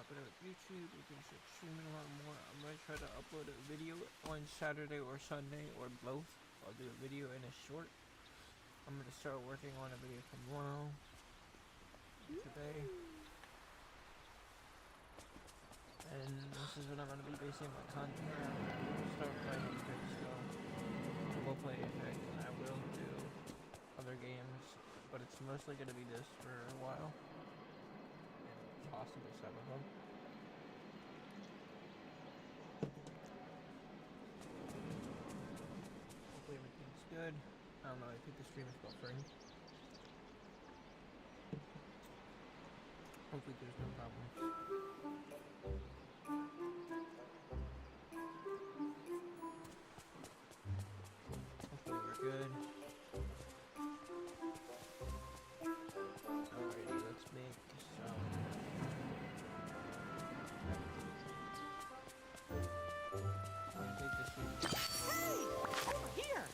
popping up with YouTube. We can start streaming a lot more. I'm gonna try to upload a video on Saturday or Sunday or both. I'll do a video and a short. I'm gonna start working on a video tomorrow. Today. And this is what I'm gonna be basing my content around. I'll start playing Apex still. I will play Apex and I will do other games, but it's mostly gonna be this for a while. And possibly some of them. Hopefully everything's good. I don't know, I think the stream is buffering. Hopefully there's no problems. Hopefully we're good. Alrighty, let's make some... I think this is... Hey! Over here!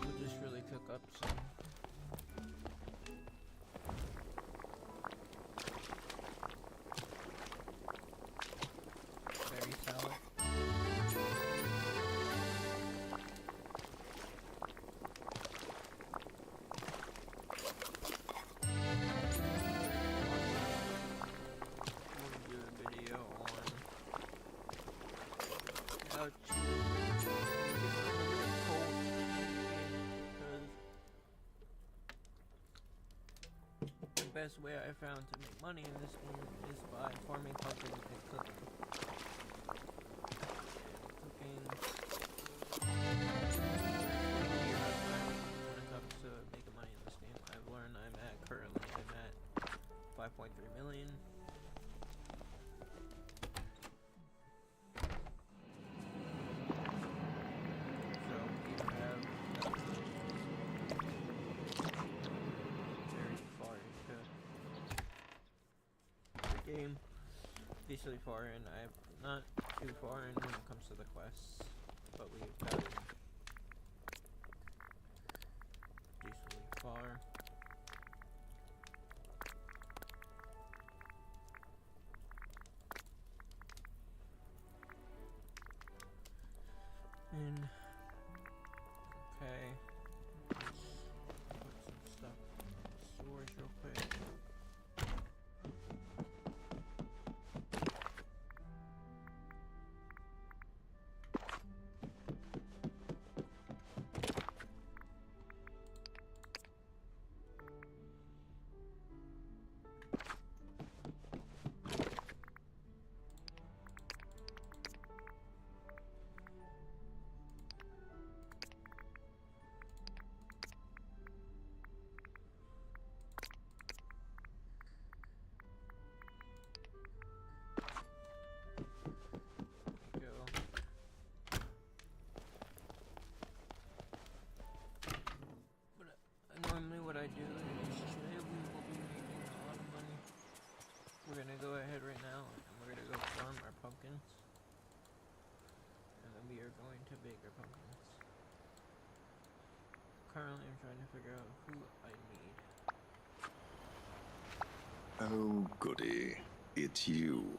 We'll just really cook up some. Berry salad. Do a video on how to the best way I found to make money in this game is by farming pumpkins and cooking. Cooking when it comes to making money in this game. I've learned currently I'm at 5.3 million. So we have very far into the game. Decently far in. I'm not too far in when it comes to the quests, but we've gotten decently far. And okay, let's put some stuff in storage real quick. Go. But normally what I do is today we will be making a lot of money. We're gonna go ahead right now and we're gonna go farm our pumpkins. And then we are going to bake our pumpkins. Currently I'm trying to figure out who I need. Oh, goody. It's you.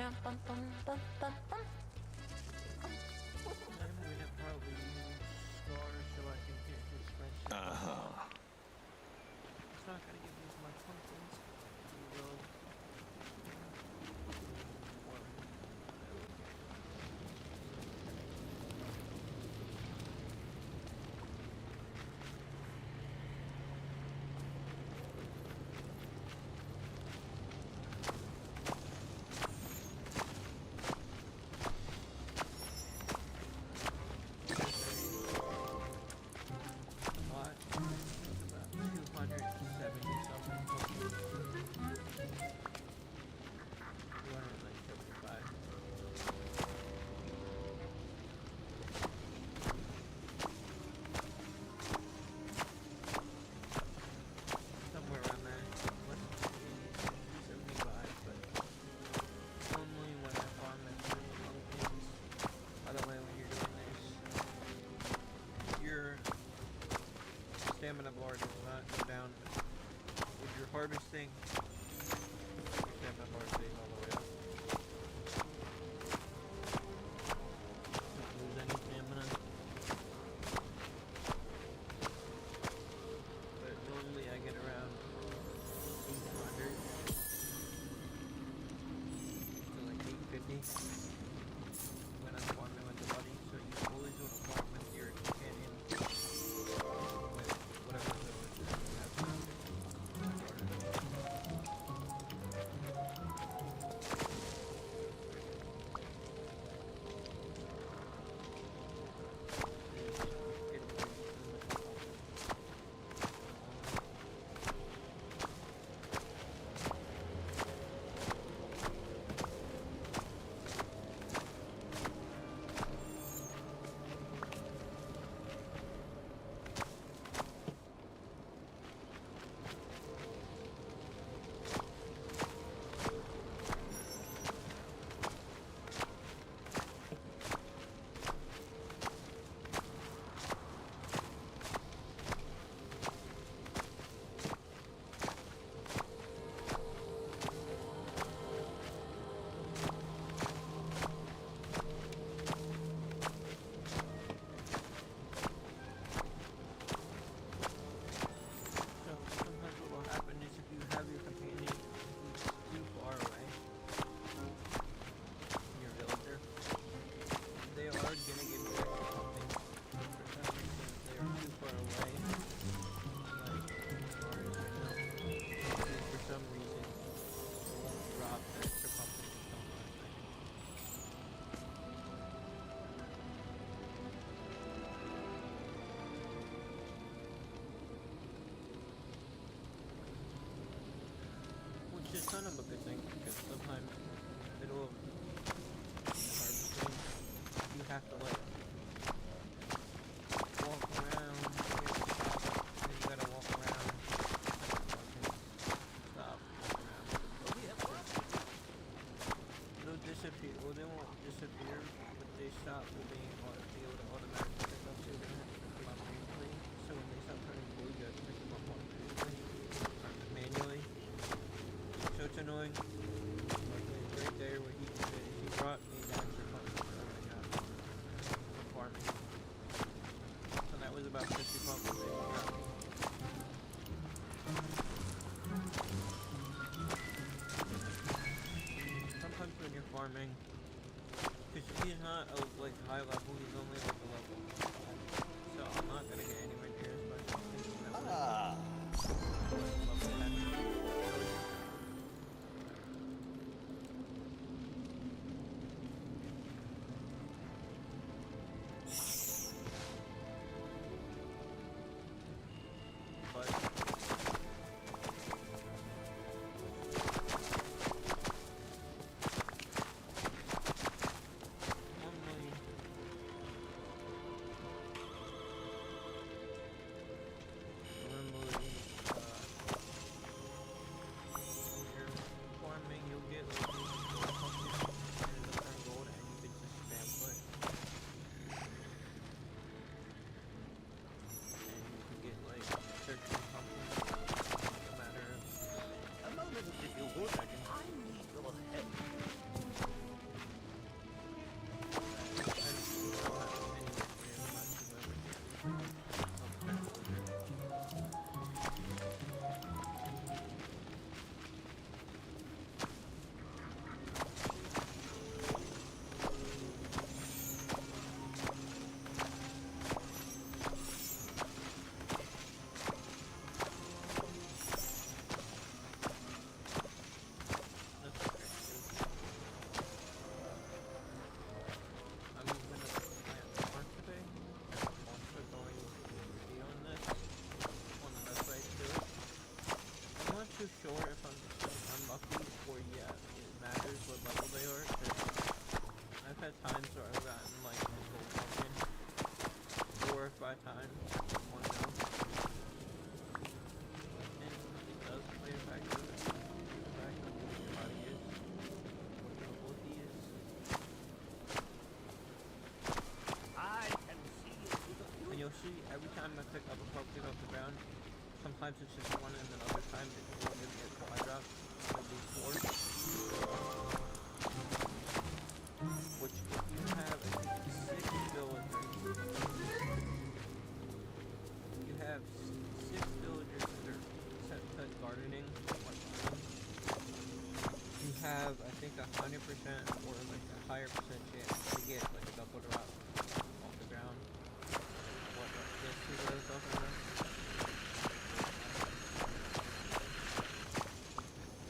I'm gonna probably use stars so I can get thing. Actually, have my bar save all the way up. Don't lose any stamina. But normally I get around 800 to like 850 when I'm farming with the buddy. So you always want to farm with your companion with whatever ability you have around it. So sometimes what will happen is if you have your companion who's too far away from your villager, they are gonna get back to something. For some reason, if they are too far away, like as far as I know, for some reason it won't drop the extra pumpkin for some odd second. Which is kind of a good thing because sometimes in the middle of harvesting, you have to like walk around, you have to stop, then you gotta walk around, stop, walk around. They'll disappear, well they won't disappear, but they stop being able to automatically pick up, so you're gonna have to pick them up manually. So when they stop turning blue, you have to pick them up manually. So it's annoying. Like right there where he brought me the extra pumpkins that I got for farming. So that was about 50 pumpkins that he got me. Sometimes when you're farming, because he's not a like high level, he's only like a level 5. So I'm not gonna get anywhere near as much pumpkins as I would level 10. But normally when you're farming, you'll get like these pumpkins and it'll turn gold and you can just spam put. And you can get like 13 pumpkins in a matter of A moment, if you would. seconds. I need your help. I'm gonna plant more today. I'm also going to be on this, on the best way to do it. I'm not too sure if I'm unlucky or it matters what level they are, because I've had times where I've gotten like a gold pumpkin 4 or 5 times in one go. And it does play a factor with it. The fact of who your body is, what level he is. I can see into the And future. you'll see every time I pick up a pumpkin off the ground, sometimes it's just one, and then other times it will give me a quad drop. It'll be 4. Which, if you have 6 villagers, you have 6 villagers that are set to gardening, you have, I think, 100% or like a higher percent chance to get like a double drop off the ground. What, yes, see what I was talking about?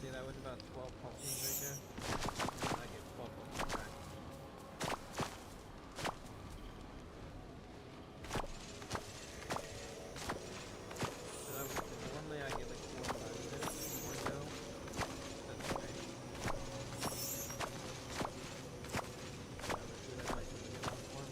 See, that was about 12 pumpkins right there. I get 12 pumpkins back. So that was, normally I get like 4 or 5 minutes in one go. That's okay. I might do that like one.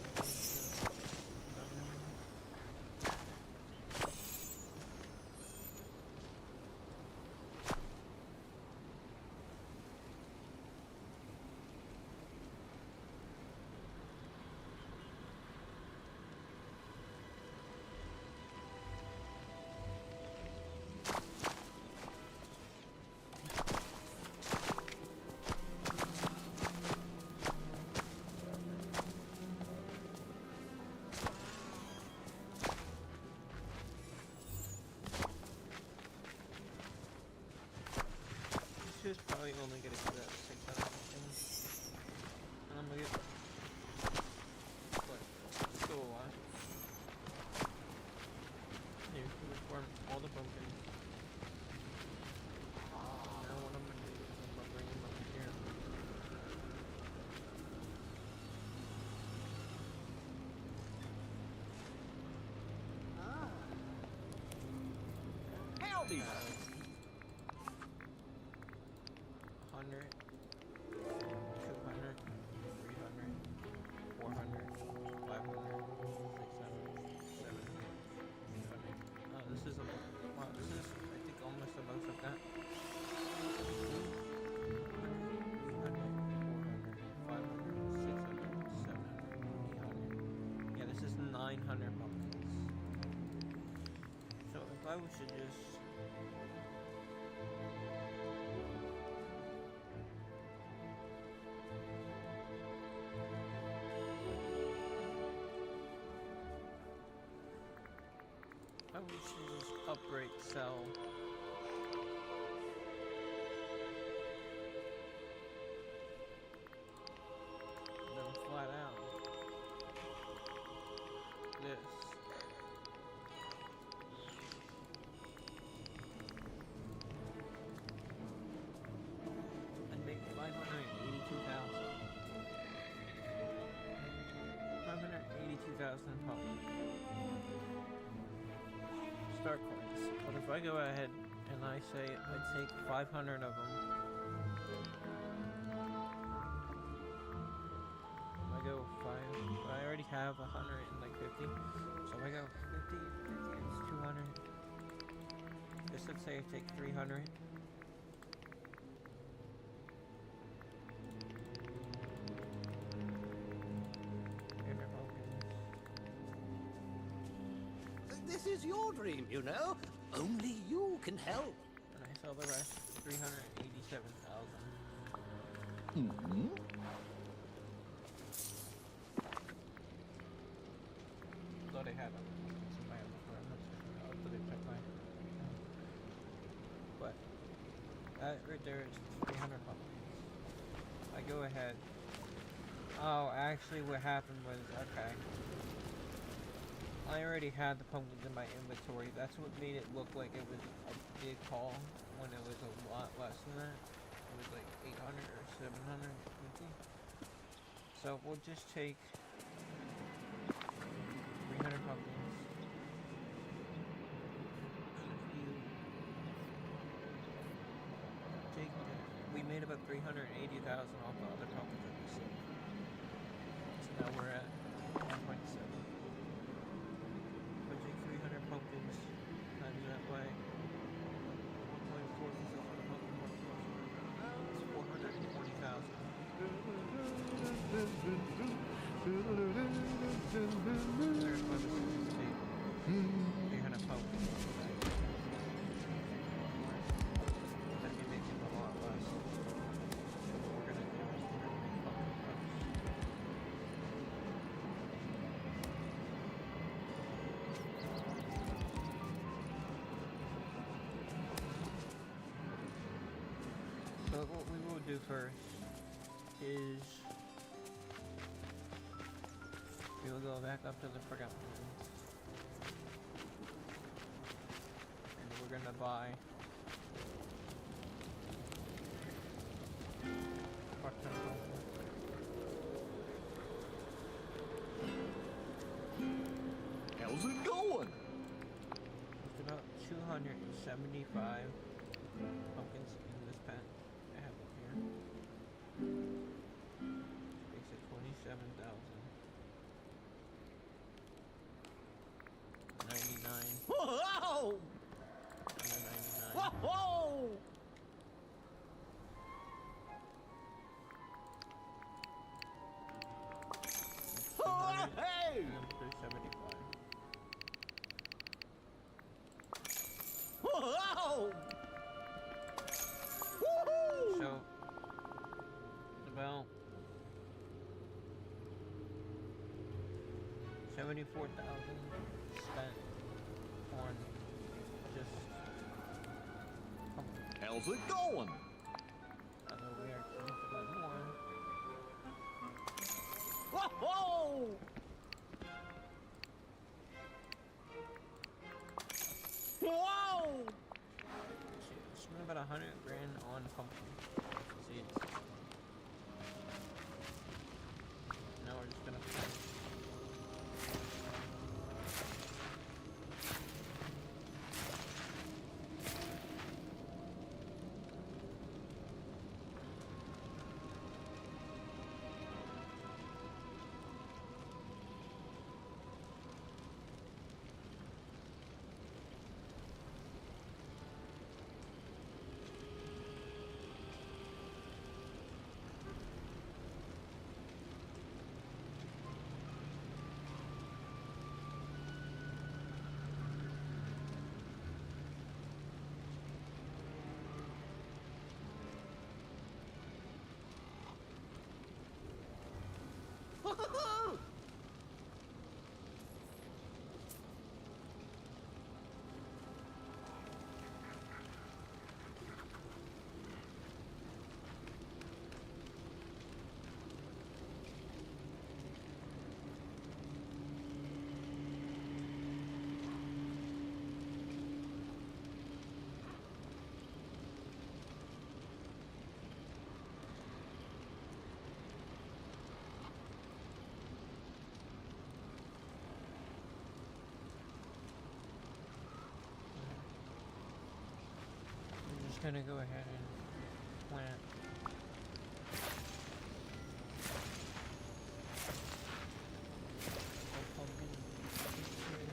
This is probably only gonna do that 600 things. And I'm gonna get what? Still a lot. Here, we farm all the pumpkins. Now what I'm gonna do is I'm gonna bring them over here. Howdy! 100, 200, 300, 400, 500, 600, 700, 800. Oh, this is a wow. This is, I think, almost the most I've got. 800. Yeah, this is 900 pumpkins. So if I was to just I wish to just upgrade sell. Then flat out. This. And make 582,000. 582,000 pumpkins. Star coins. But if I go ahead and I say I take 500 of them, I go 5. I already have 150. So if I go 50, 50 is 200. Just let's say I take 300. This is your dream, you know. Only you can help. And I sell the rest, 387,000. Mm-hmm. Thought I had other pumpkins in my other farm. I'll put it check mine. But that right there is 300 pumpkins. I go ahead. Oh, actually, what happened was, okay. I already had the pumpkins in my inventory. That's what made it look like it was a big haul when it was a lot less than that. It was like 800 or 750. So we'll just take 300 pumpkins. And if you take that, we made about 380,000 off the other pumpkins that we sold. So now we're at 1.7. Pumpkins times that way. 1.4 is a pumpkin more closer. It's 420,000. 300 pumpkins. do first is we will go back up to the Forgotten Lands. And we're gonna buy part-time pumpkin. How's it going? It's about 275 pumpkins in this pen I have up here. Makes it 27,000. 99. Whoa! And then 99. Whoa! Oh, hey! and then 375. Whoa! Woohoo! So it's about 74,000 spent on just pumpkin. How's it going? Although we are going to buy more. Whoa! Whoa! Spent about 100 grand on pumpkin seeds. Now we're just gonna plant. Woohoo! I'm just gonna go ahead and plant. The pumpkin seeds here.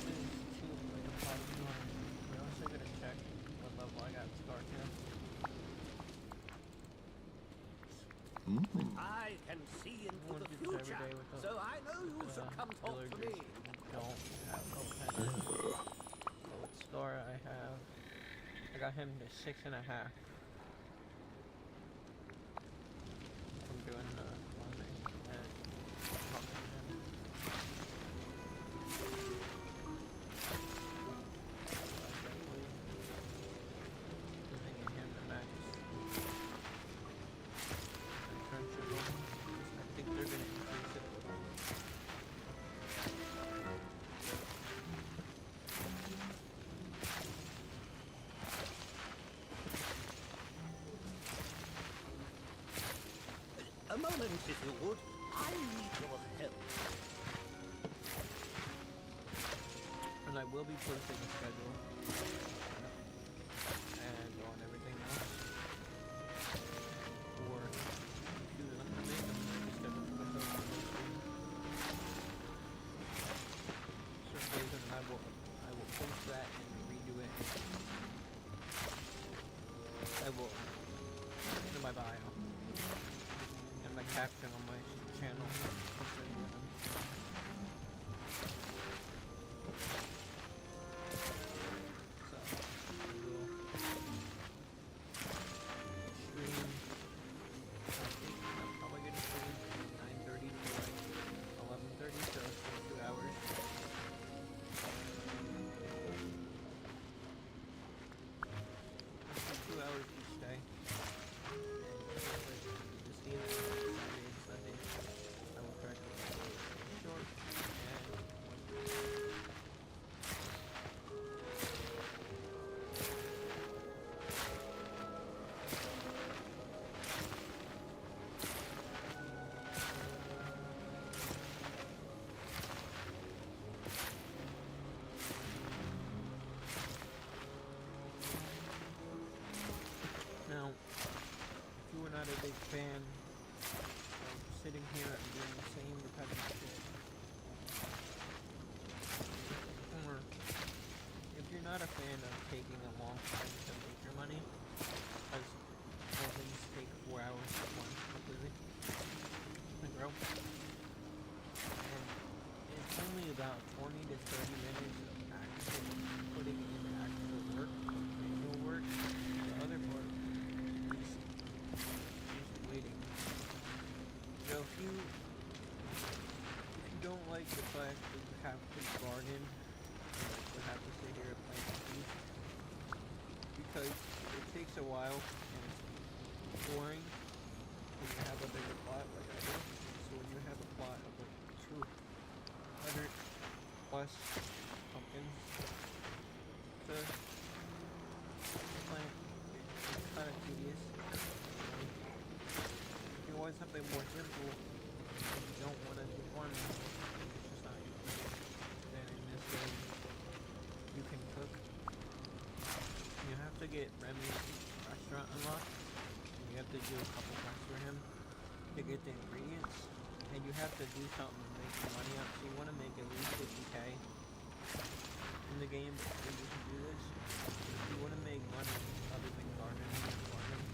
This is too like a pot of corn. We're also gonna check what level I got Scar to. I can see into Everyone the do this every future, day with the so I know you should come talk to villagers me. who don't have no pen. So with Scar I got him to 6.5 from doing the farming and talking to him. So I definitely giving him the max internship bonus. I think they're gonna increase it. A moment, if you would. I need your help. And I will be posting a schedule and on everything else for Tuesday. I'm gonna make a schedule for myself on this week. Certain days, and I will post that and redo it. I will in my bio and my caption on my channel. So I will stream. I'm probably gonna stream from 9:30 to like 11:30, so it's like 2 hours. here and doing the same repetitive shit. Or if you're not a fan of taking a long time to make your money, because things take 4 hours to one completely, and grow. And it's only about 20 to 30 minutes of actual putting in actual work, manual work. The other part is waiting. So if you don't like the fact that you have to bargain, you have to sit here and plant seeds, because it takes a while and it's boring when you have a bigger plot like I do. So when you have a plot of like 200 plus pumpkins to plant, it's kind of tedious. If you want something more simple, and you don't want to do farming, it's just not your thing. Then in this game, you can cook. You have to get Remy's restaurant unlocked. You have to do a couple quests for him to get the ingredients, and you have to do something to make your money up. So you want to make at least 50k in the game before you can do this. If you want to make money other than gardening and farming,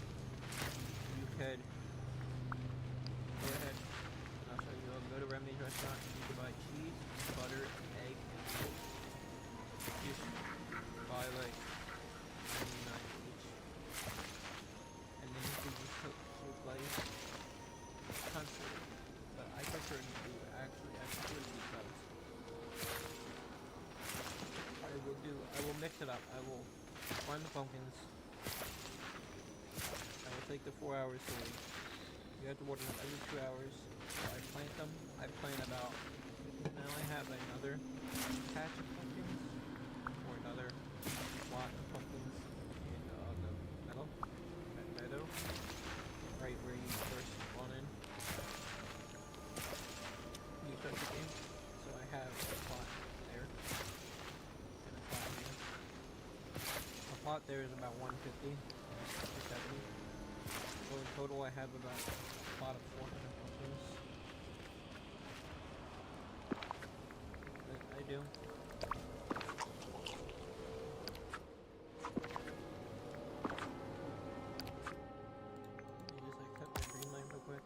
you could go ahead and I'll show you. I'll go to Remy's restaurant and you can buy cheese, butter, egg, and milk. Just buy like 99 each. And then you can just cook soup like constantly. But I prefer to do because I will mix it up. I will farm the pumpkins. I will take the 4 hours to wait. You have to water them every 2 hours. So I plant them. I plant about, now I have another patch of pumpkins, or another lot of pumpkins in the meadow, right where you first spawn in. You start the game. So I have a plot there, and a plot here. A plot there is about 150 to 70. So in total I have about a plot of 400 pumpkins. That I do. Let me just like cut the green line real quick.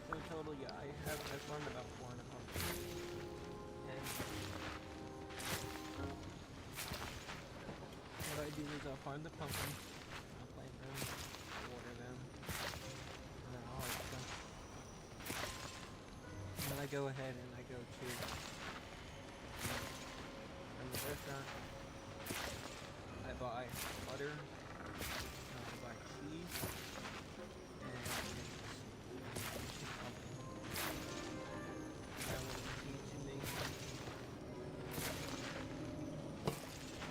So in total, yeah, I've farmed about 400 pumpkins. And what I do is I'll farm the pumpkins, I'll plant them, I'll water them, and then I'll harvest them. And then I go ahead and I go to the restaurant. I buy butter, I buy cheese, and pumpkin. I will need to make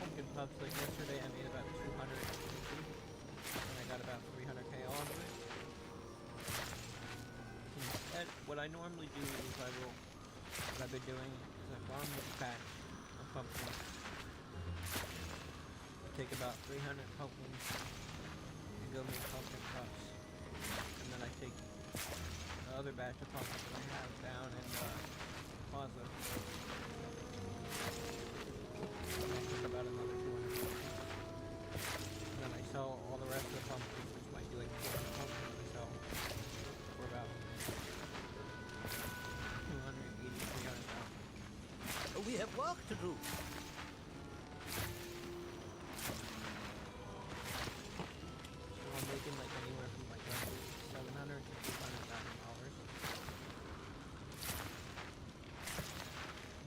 pumpkin pups. Like yesterday I made about 250 and I got about 300k off of it. Instead, what I normally do is what I've been doing is I farm this patch of pumpkins. Take about 300 pumpkins and go make pumpkin pups. And then I take the other batch of pumpkins that I have down in the plaza. And I took about another 200 pumpkins. And then I sell all the rest of the pumpkins, which might be like 400 pumpkins I sell for about 280, 300,000. We have work to do. I'm making like anywhere from like $700 to $800,000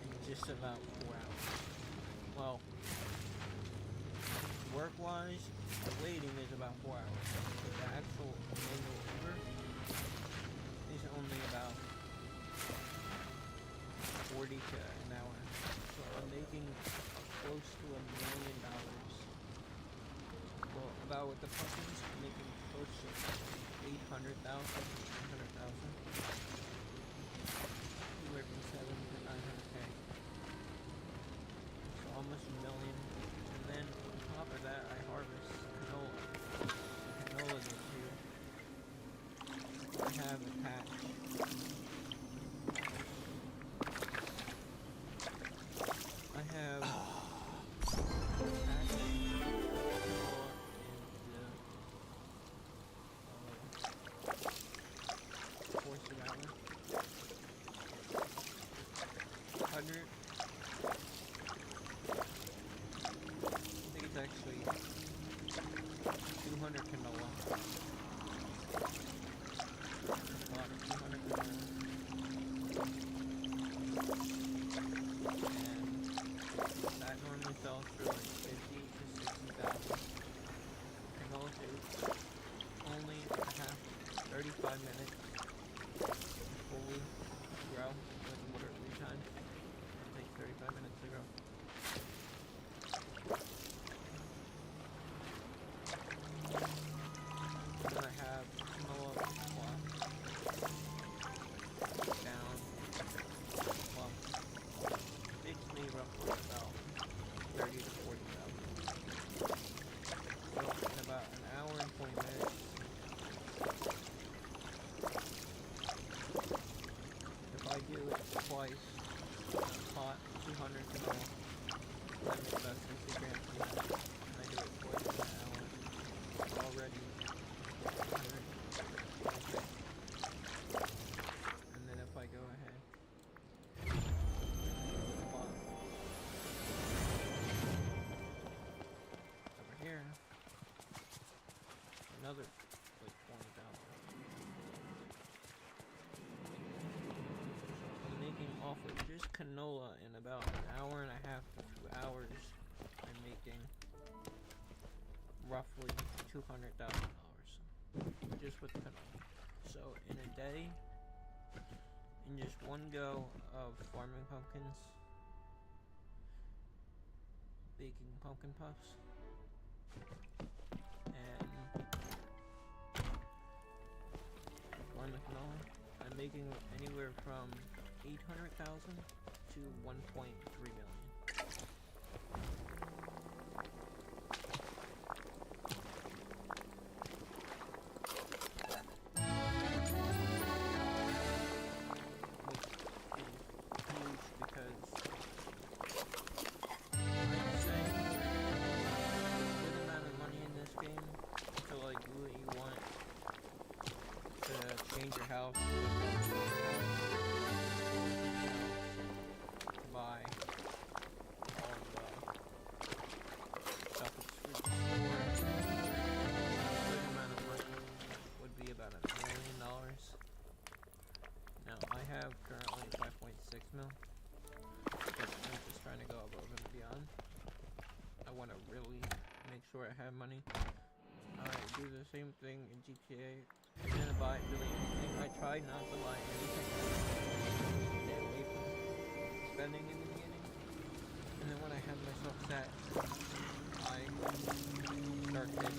in just about 4 hours. Well, work-wise, the waiting is about 4 hours, but the actual manual labor is only about 40 to an hour. So I'm making close to $1 million. Well, about with the pumpkins, I'm making close to 800,000, 900,000. Anywhere from 7 to 900k. So almost $1 million. And then on top of that, I harvest canola. 200 canola. Plot 200 canola. And that normally sells for like 50 to 60,000. Canola takes only a half, 35 minutes to fully grow with water 3 times. It takes 35 minutes to grow. And then I have canola plot down. Well, takes me roughly about 30 to 40,000. So in about an hour and 20 minutes, if I do it twice, pot 200 canola, I make about 60 grams a minute, and I do it twice in an hour. Already 100. Okay. And then if I go ahead, plot over here, another like 20,000. I'm making off of just canola in about an hour and a half to 2 hours. I'm making roughly $200,000 just with canola. So in a day, in just one go of farming pumpkins, baking pumpkin puffs, and farming canola, I'm making anywhere from 800,000 to 1.3 million. Change your house, to buy all the stuff at the store. A good amount of money would be about $1 million. Now I have currently 5.6 mil, but I'm just trying to go above and beyond. I want to really make sure I have money. I do the same thing in GTA. I didn't buy really anything. I tried not to buy anything. Stay away from spending in the beginning. And then when I had myself set, I start this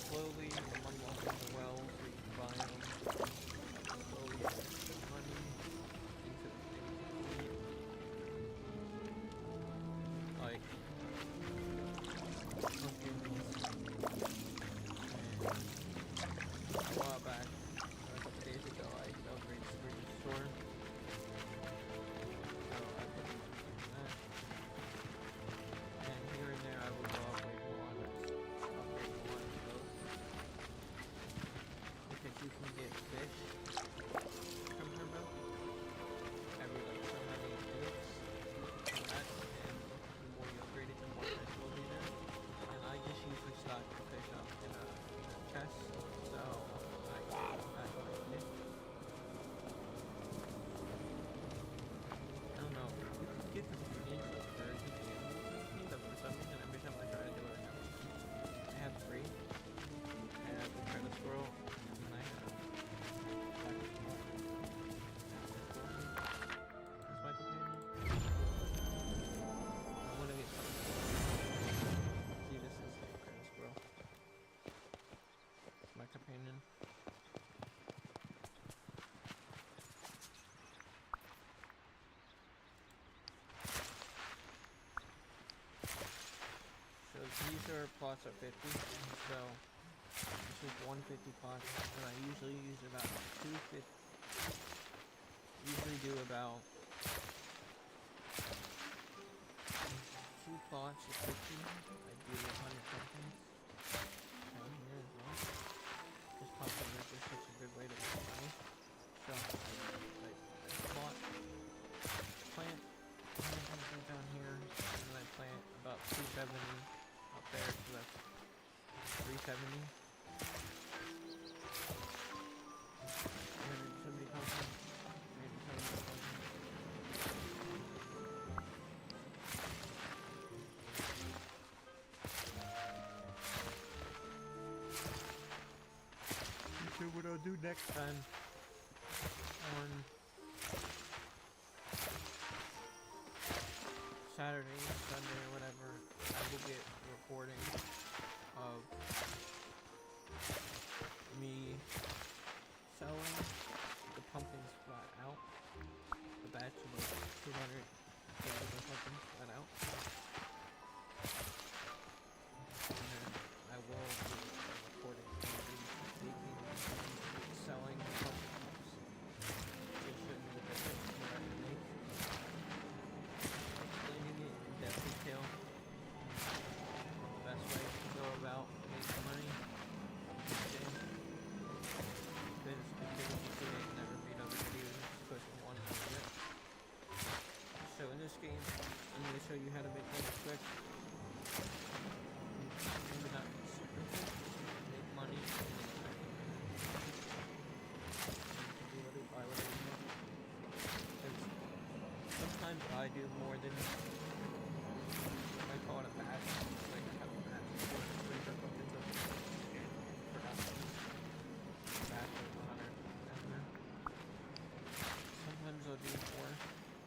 slowly, I'm unlocking the wells so you can buy them. Slowly put money into the things you need. Like pumpkins. And a while back, a couple days ago, I upgraded the store. So I put money in that. And here and there I will go upgrade one. Because you can get fish from her boat every like so many minutes. You can that, and the more you upgrade it, the more fish will be there. And I just usually stock the fish up in a chest, so I can add my fish. I don't know. You can get the convenience of birds and animals in this game, but for some reason every time I try to do it, I have 3. I have the credit squirrel. Companion. So these are plots of 50. So this is 150 plots, and I usually use about 250. Usually do about 2 plots of 50. I do 100 pumpkins. up there, so that's 370. 370 pumpkin. 370 pumpkin. So what I'll do next time on Saturday, Sunday, or whatever, I will get a recording of me selling the pumpkins flat out, the batch of like 200 bags of pumpkins flat out, and then I will do a recording of me making and selling pumpkin cups to show you the difference in what I can make. Explaining it in depth detail, the best way to go about making money in this game. Because you see it in every other video, just pushing one and that's it. So in this game, I'm going to show you how to make money quick. Maybe not super quick, just make money in a second. You can do whatever, buy whatever you want. Because sometimes I do more than, I call it a batch, like I have a batch of 300 pumpkins of production. Batch of 100 down there. Sometimes I'll do more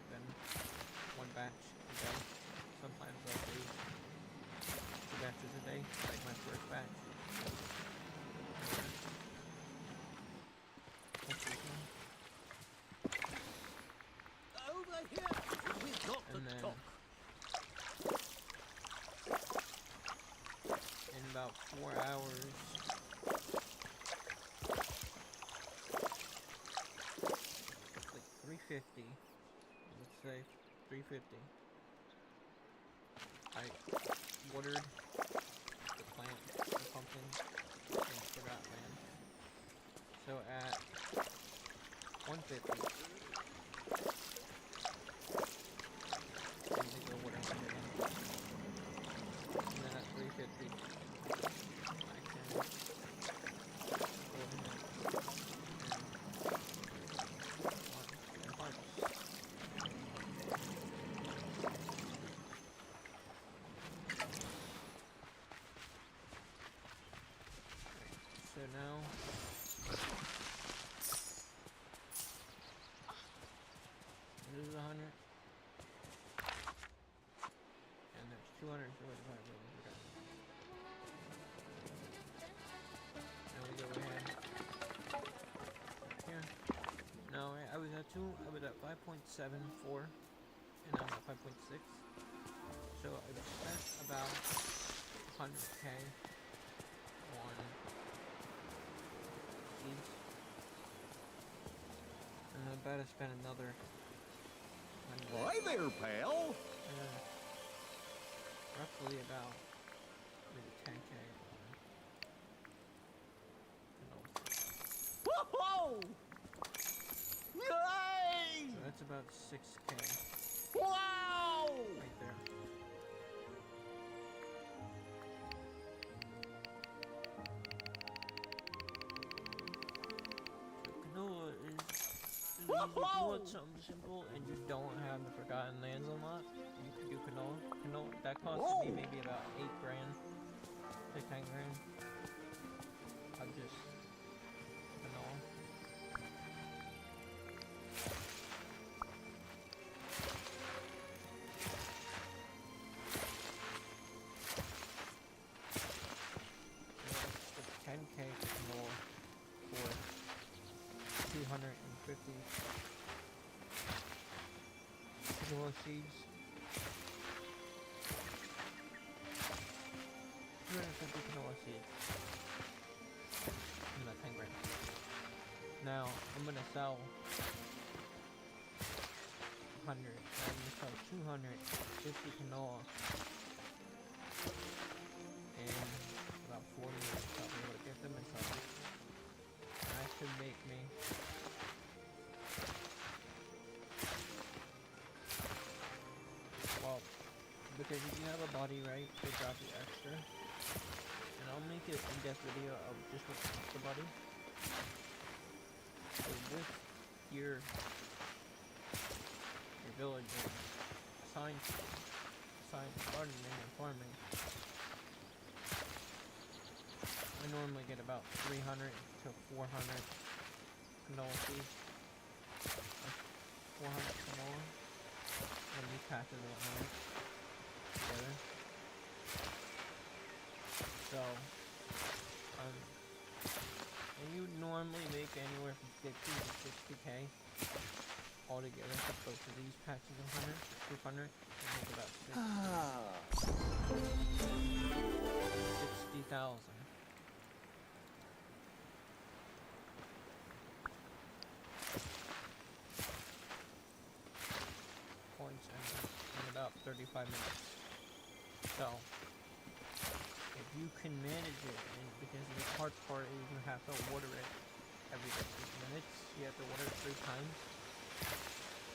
than one batch a day. Sometimes I'll do 2 batches a day, like my first batch. Over here! We've got And to then talk. in about 4 hours, like 350, let's say 350, I watered the plant, the pumpkin, in Forgot Land. So at 150, I need to go water them again. And then at 350, I can go ahead and harvest. So now, this is 100, and there's 200 for what I really forgot. Now we go ahead here. No, I was at 5.74, and now I'm at 5.6. So I've spent about 100k on seeds, and I'm about to spend another 100. Hi there, pal. Roughly about maybe 10k on Whoa! Yay! so that's about 6k Wow! right there. So canola is easy. If you want something simple and you don't have the Forgotten Lands unlocked, you can do canola. Canola that costs me maybe about 8 grand to 10 grand. Of just canola. So that's 10k for canola for 250 canola seeds. 250 canola seeds. And about 10 grand. Now, I'm gonna sell 100. I'm gonna sell 250 canola. And about 40 is probably what I get them myself. And that should make me well, Because if you have a body right, they drop you extra. And I'll make an in-depth video of just what costs the body. So with your villager assigned gardening and farming, I normally get about 300 to 400 canola seeds. 400 canola. And these patches are 100 together. So, and you would normally make anywhere from 50 to 60k altogether for both of these patches of 100, 200, and make about 60,000. Points in about 35 minutes. So, if you can manage it, and because the hard part is you have to water it every 6 minutes, you have to water it 3 times.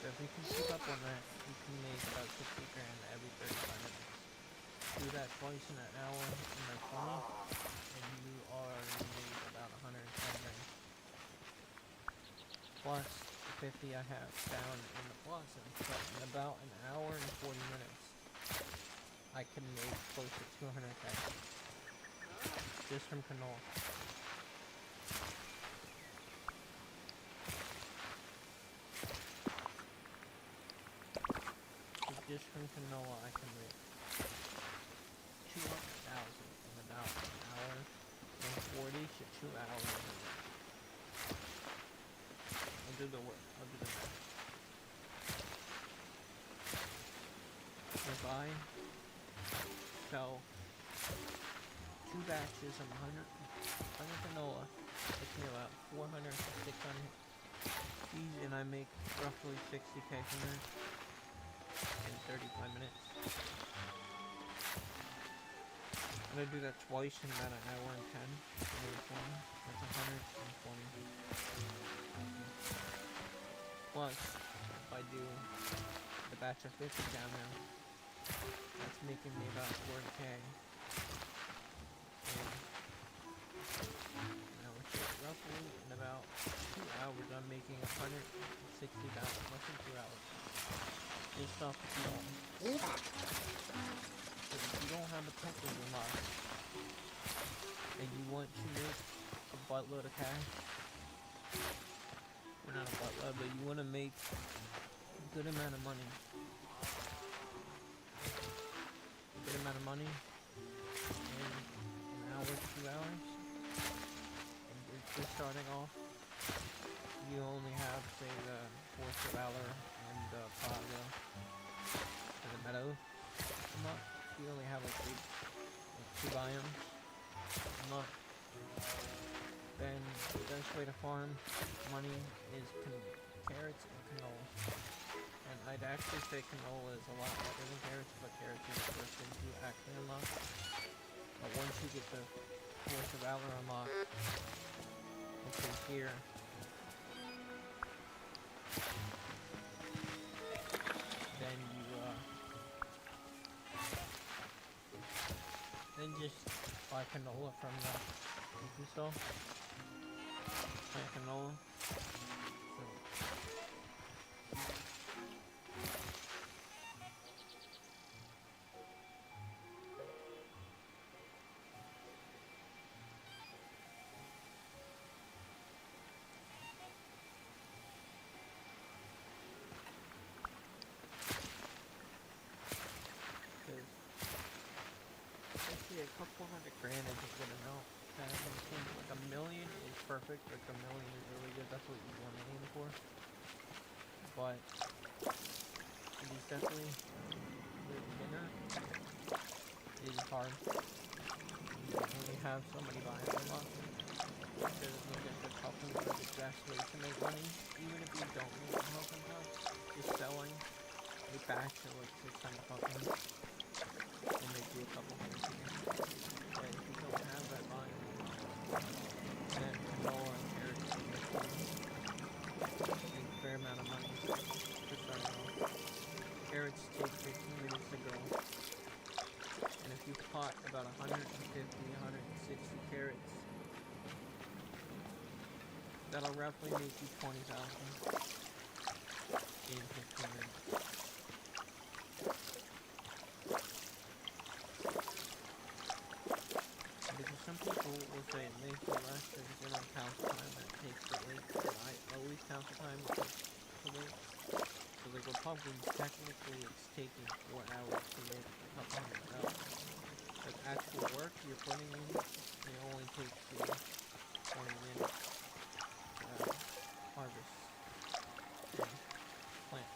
So if you can keep up on that, you can make about 60 grand every 35 minutes. Do that twice in an hour in the 20, and you already made about 110 grand. Plus the 50 I have down in the blossom. So in about an hour and 40 minutes, I can make close to 200k just from canola. Just from canola, I can make 200,000 in about an hour and 40 to 2 hours. I'll do the work. I'll do the math. If I sell 2 batches of 100 canola, it's me about 400 to 600 seeds, and I make roughly 60k from there in 35 minutes. I'm gonna do that twice in about an hour and 10. That's 120. Plus, if I do the batch of 50 down there, that's making me about 40k. And I would say roughly in about 2 hours, I'm making 160,000, less than 2 hours. Just off the phone. But if you don't have the pencils unlocked, and you want to make a buttload of cash, or not a buttload, but you want to make a good amount of money. A good amount of money in an hour to 2 hours. And you're just starting off. You only have, say, the Force of Valor and the Plaza and the Meadow unlocked. You only have like 2 biomes unlocked. Then the best way to farm money is carrots and canola. And I'd actually say canola is a lot better than carrots, but carrots is the first thing to actually unlock. But once you get the Force of Valor unlocked, which is here, then just buy canola from the grocery store. Plant canola. A couple $100 grand isn't good enough. Like $1 million is perfect. Like $1 million is really good. That's what you want to aim for. But it is definitely the beginner is hard. You only have so many buyers unlocked. Because look at the pumpkin is the best way to make money. Even if you don't make a pumpkin puff, just selling a batch of like 600 pumpkins will make you a couple $100 here. But if you don't have that volume, then canola and carrots will make a fair amount of money for starting off. Carrots take 15 minutes to grow. that'll roughly make you 20,000 in 15 minutes. Because some people will say it makes it less because they don't count the time that it takes to wait. And I always count the time it takes to wait. So like with pumpkins, technically it's taking 4 hours to make a couple $100,000. But actual work you're putting in, it only takes you 20 minutes to harvest and plant.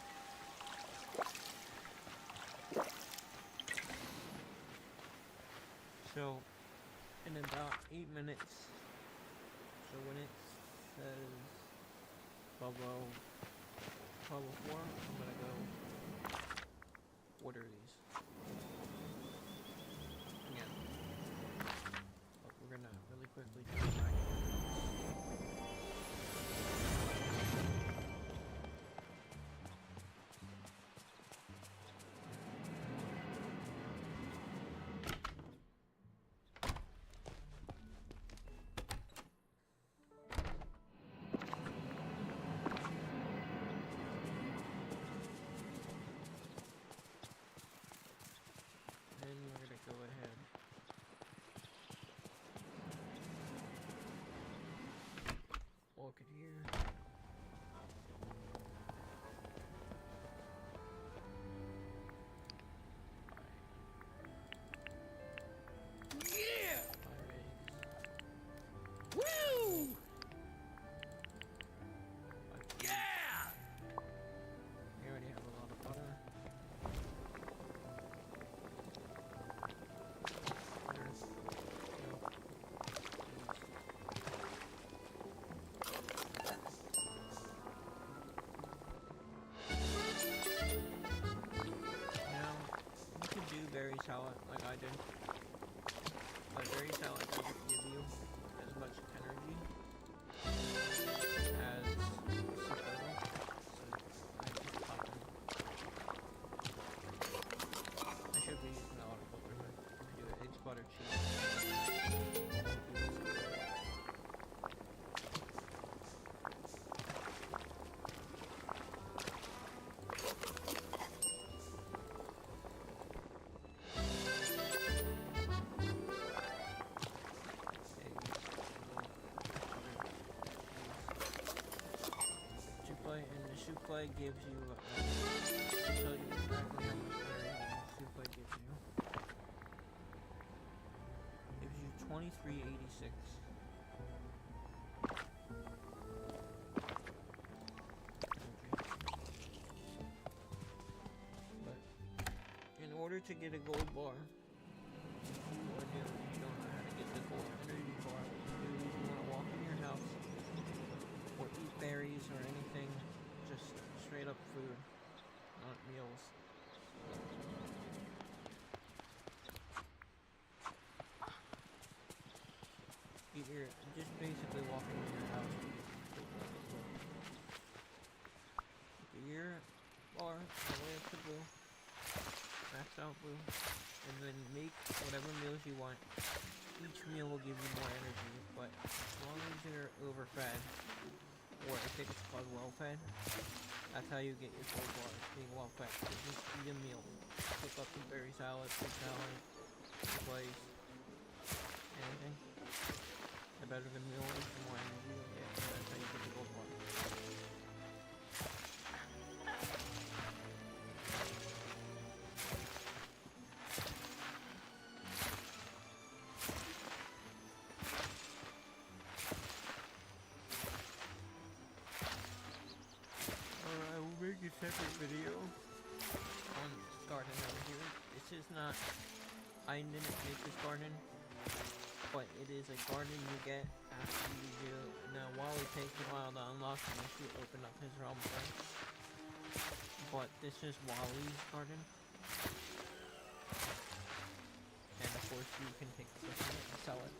So in about 8 minutes, so when it says 12:04, I'm gonna go order these again. But we're gonna really quickly jump back into this. And we're gonna go ahead. Walk it here. Yeah! 5 eggs. Woo! 5 Yeah! We already have a lot of butter. There's milk. Now, you could do berry salad like I did. But berry salad doesn't give you as much energy as soup oil. So I just pop them. I should be using a lot of butter. I do eggs, butter, cheese. Souffle gives you, to tell you exactly how much energy souffle gives you. Gives you 2386. But in order to get a gold bar, or if you don't know how to get the gold energy bar, what you do is you want to walk in your house or eat berries or anything. Just straight up food, not meals. Just basically walking in your house. Get your bar all the way up to blue, max out blue, and then make whatever meals you want. Each meal will give you more energy, but as long as you're overfed, or I think it's called well-fed. That's how you get your full bar, being well-fed. So just eat a meal. Cook up some berry salad, fruit salad, slice, anything. The better the meal is, the more energy you'll get. And that's how you get the gold bar. I will make a separate video on this garden over here. This is not, I didn't make this garden, but it is a garden you get after you do. Now, while it takes a while to unlock unless you open up his realm first, but this is Wally's garden. And of course you can take the person and sell it.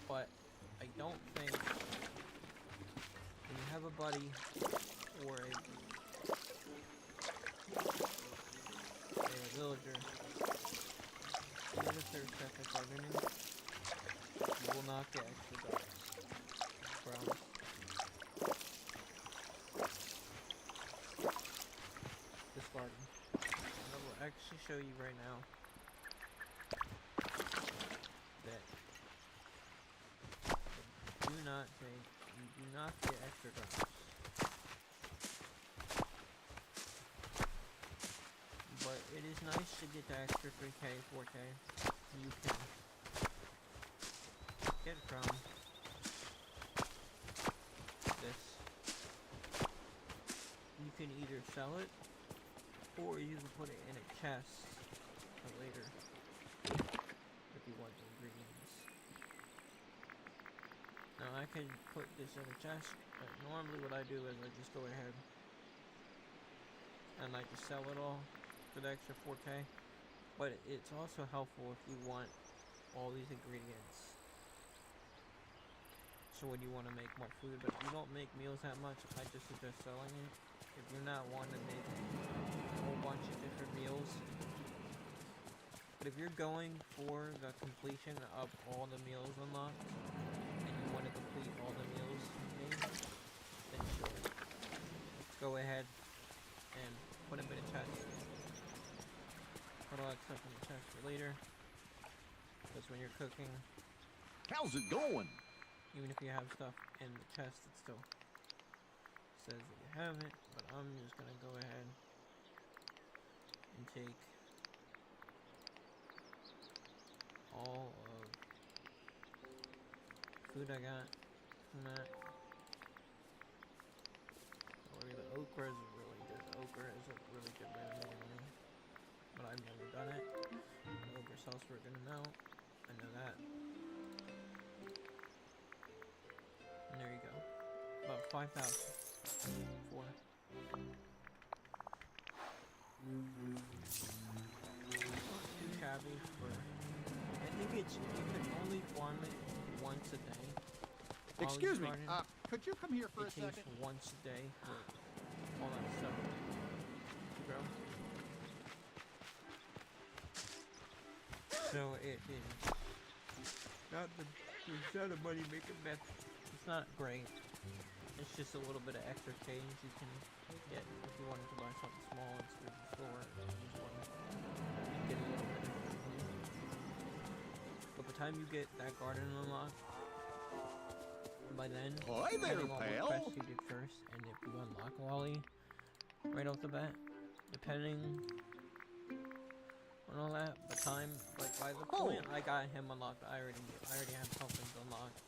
But I don't think when you have a buddy or a villager, even if they're second gardening, you will not get extra dollars from just to show you right now that you do not get extra drops. But it is nice to get the extra 3k, 4k you can get from this. You can either sell it, or you can put it in a chest for later, if you want the ingredients. Now I can put this in a chest, but normally what I do is I just go ahead and I just sell it all for the extra 4k. But it's also helpful if you want all these ingredients. So when you want to make more food, but if you don't make meals that much, I just suggest selling it. If you're not wanting to make a whole bunch of different meals. But if you're going for the completion of all the meals unlocked, and you want to complete all the meals made, then sure. Go ahead and put them in a chest. Put all that stuff in the chest for later. Because when you're cooking, How's it going? even if you have stuff in the chest, it still says that you have it. But I'm just gonna go ahead and take all of food I got from that. Or the okra is really good. Okra is a really good way to make money. But I've never done it. The okra sells for a good amount. I know that. And there you go. About 5,000 for. Not too shabby for. I think it's, you can only farm it once a day. Excuse me, Garden, could you come here for a it takes second? once a day for all that stuff to grow. So it is not the money making method. It's not great. It's just a little bit of extra change you can get if you wanted to buy something small instead of the store. You just want to get a little bit of money. But by the time you get that garden unlocked, by then, Hi there, depending on pal. what quest you did first, and if you unlock Wally right off the bat, depending on all that, the time, like by the point I got him unlocked, I already had something unlocked.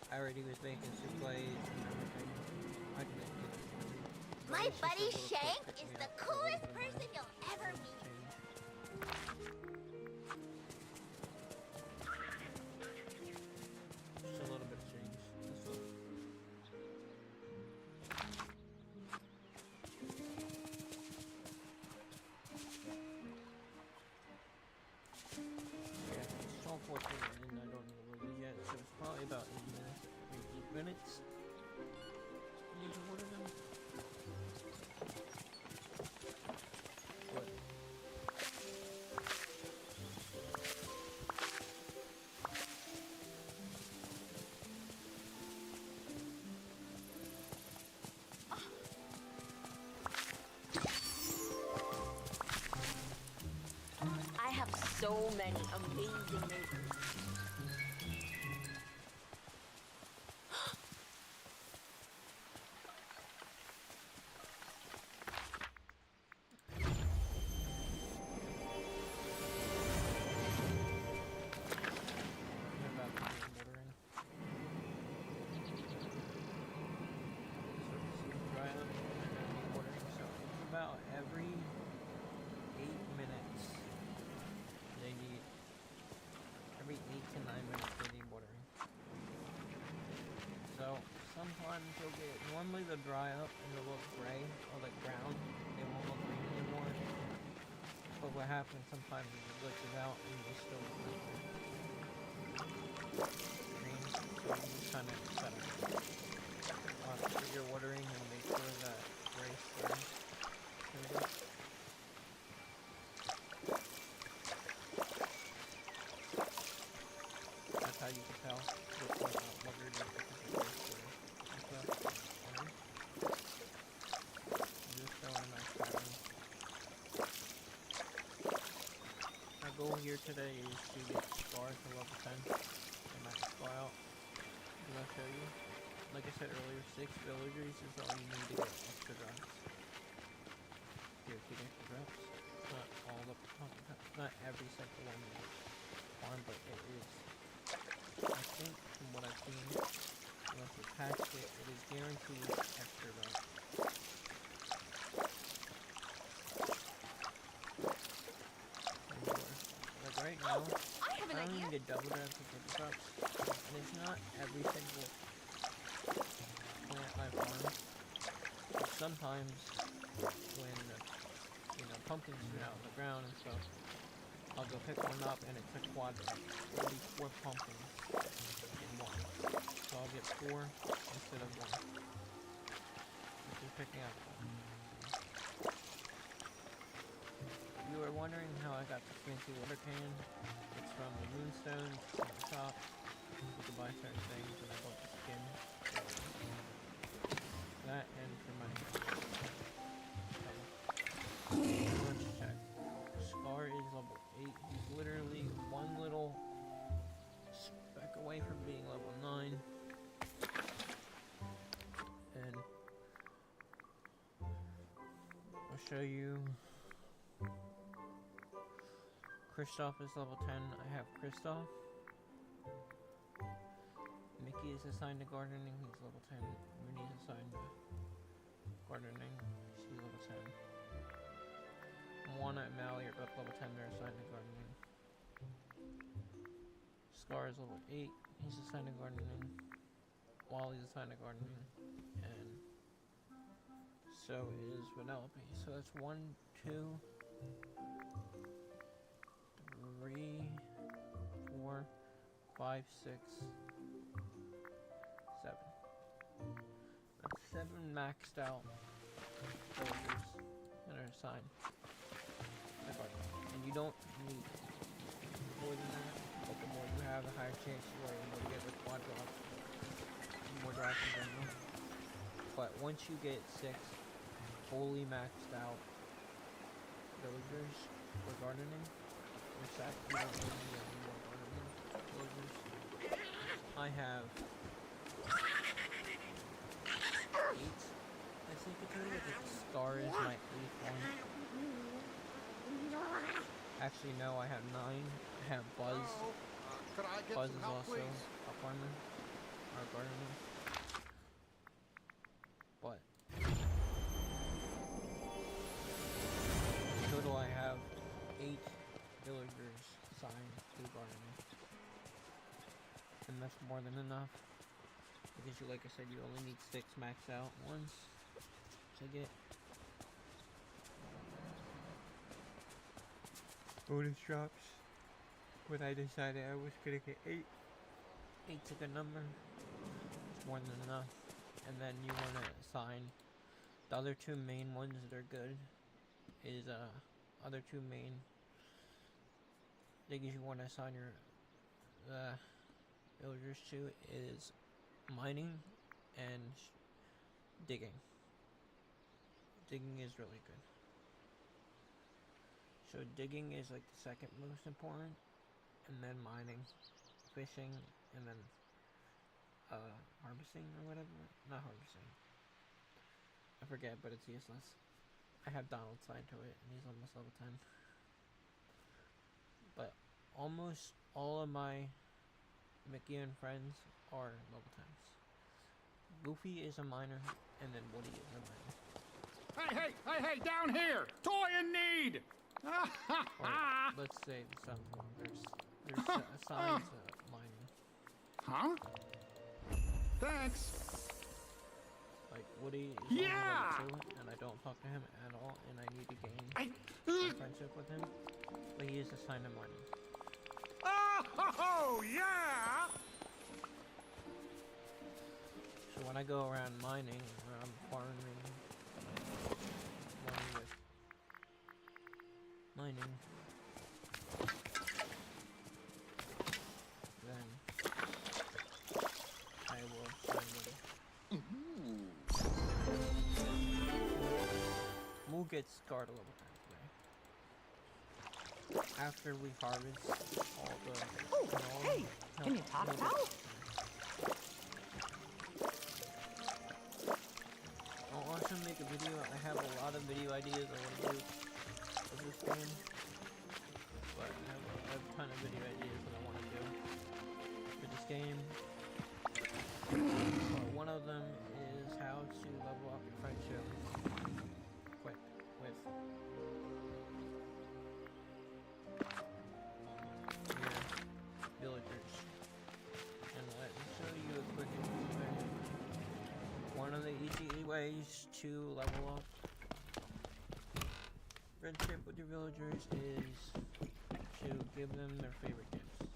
I already was making souffles and everything. I can make it. But My it's just a buddy little quick Shank pick is me the up for a little coolest bit of person money. you'll ever meet. Change. Just a little bit of change. That's all. Yeah, it's 12:14 and I don't know where we yet, so it's probably about 8 minutes. Maybe 8 minutes. You can order them. What? I have so many amazing neighbors. They're about to be ordering. So this is dry up and they're gonna be ordering. So it's about every 8 minutes they need, every 8 to 9 minutes they need watering. So sometimes you'll get, normally they'll dry up and they'll look gray or like brown. They won't look green anymore. But what happens sometimes is it glitches out and they still look like green. So you just kind of gotta put your watering and make sure that gray stays. There we go. That's how you can tell which one watered and which is the gray square. And stuff. Water. Just throw in a nice pattern. here today is to get Scar to level 10 and max Scar out. I'm gonna show you. Like I said earlier, 6 villagers is all you need to get extra drops. Here, get extra drops. Not all the, not every single one you farm, but it is. I think from what I've seen, unless you patched it, it is guaranteed extra drops. Like right now, I have an I don't idea. even get double drops or triple drops, and it's not every single plant I farm. But sometimes when pumpkins shoot out of the ground and stuff, I'll go pick one up and it's a quad drop. It'll be 4 pumpkins in one, so I'll get 4 instead of 1. Which is picking up. You were wondering how I got the fancy water can. It's from the Moonstone shop. You can buy certain things, and I bought the skin. That and for my let's check. Scar is level 8. He's literally one little speck away from being level 9. And I'll show you. Kristoff is level 10. I have Kristoff. Mickey is assigned to gardening. He's level 10. Rooney's assigned to gardening. She's level 10. Moana and Mally are both level 10. They're assigned to gardening. Scar is level 8. He's assigned to gardening. Wally's assigned to gardening. And so is Vanellope. So that's 1, 2, 3, 4, 5, 6, 7. That's 7 maxed out villagers that are assigned. And you don't need more than that, but the more you have, the higher chance you are able to get the quad drops. More drops in general. But once you get 6 fully maxed out villagers for gardening, or sack, you don't really need any more gardening villagers. I have 8, I think it's really good. Scar is my 8th one. Actually, no, I have 9. I have Buzz. Could I get Buzz some is help, also please? a farmer, or a gardener. But in total, I have 8 villagers assigned to gardening, and that's more than enough. Because, like I said, you only need 6 maxed out ones to get bonus drops. When I decided I was gonna get 8, 8's a good number. It's more than enough. And then you wanna assign the other 2 main ones that are good. Is other 2 main things you wanna assign your villagers to is mining and digging. Digging is really good. So digging is like the second most important, and then mining, fishing, and then harvesting or whatever. Not harvesting. I forget, but it's useless. I have Donald signed to it, and he's almost level 10. But almost all of my Mickey and friends are level 10s. Goofy is a miner, and then Woody is a miner. Hey, down here! Toy in need! Or let's say some there's assigned to mining. Huh? Thanks. Like Woody is only level 2, and I don't talk to him at all, and I need to gain a friendship with him. But he is assigned to mining. Oh, yeah! So when I go around mining, or I'm farming with mining, then I will find them. We'll get Scar to level 10 today. after we harvest all the Oh, canola, hey, can you talk he'll now? I'll also make a video. I have a lot of video ideas I want to do for this game, but I have a ton of video ideas that I want to do for this game. But one of them is how to level up your friendship quick with your villagers. And let me show you a quick and easy way. One of the easy ways to level up friendship with your villagers is to give them their favorite gifts.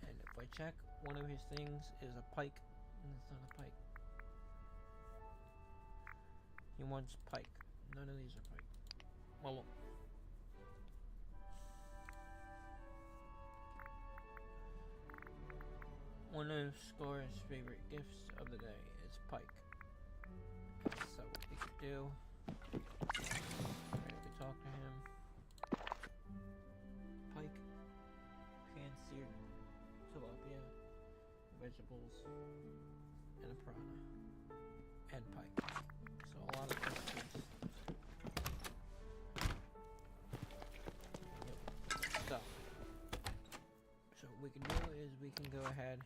And if I check, one of his things is a pike, and it's not a pike. He wants pike. None of these are pike. Well, one of Score's favorite gifts of the day is pike. So what we could do, I could talk to him. Pike, pan-seared tilapia, vegetables, and a piranha, and pike. So a lot of fish foods. Yep. So what we can do is we can go ahead,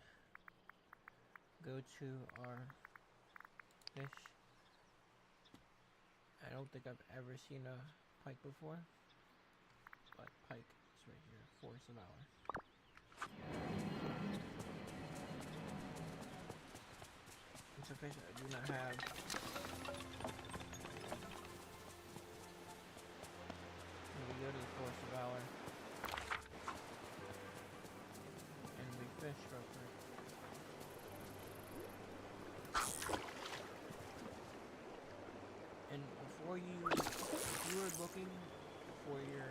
go to our fish. I don't think I've ever seen a pike before, but pike is right here, Force of Valor. It's a fish I do not have. And we go to the Force of Valor, and we fish real quick. And before if you are looking for your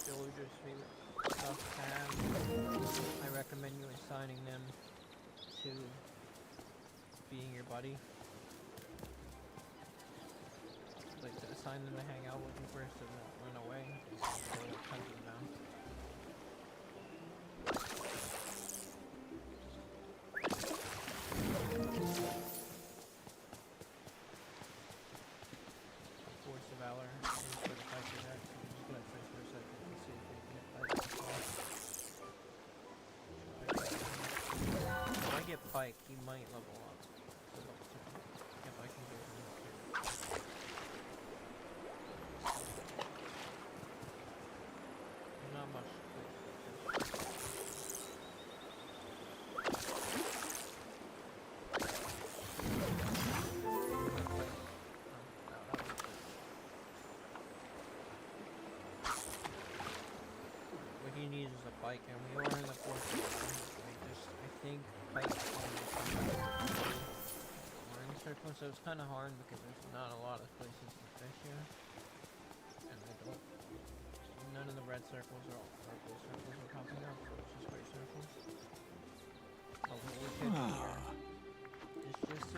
villagers' favorite stuff to have, I recommend you assigning them to being your buddy. Like to assign them to hang out with you first and then run away. So it hunts them down. Force of Valor is for the fighter there, so I'm just gonna fish for a second and see if we can get pike as well. If I get pike, he might level up. So if I can get him up here. Not much fish. What he needs is a bike, and we are in the fourth one. I think bike we're in circle, so it's kind of hard because there's not a lot of places to fish here, and none of the red circles are all purple circles are popping up, which is great circles. But what we could do here is just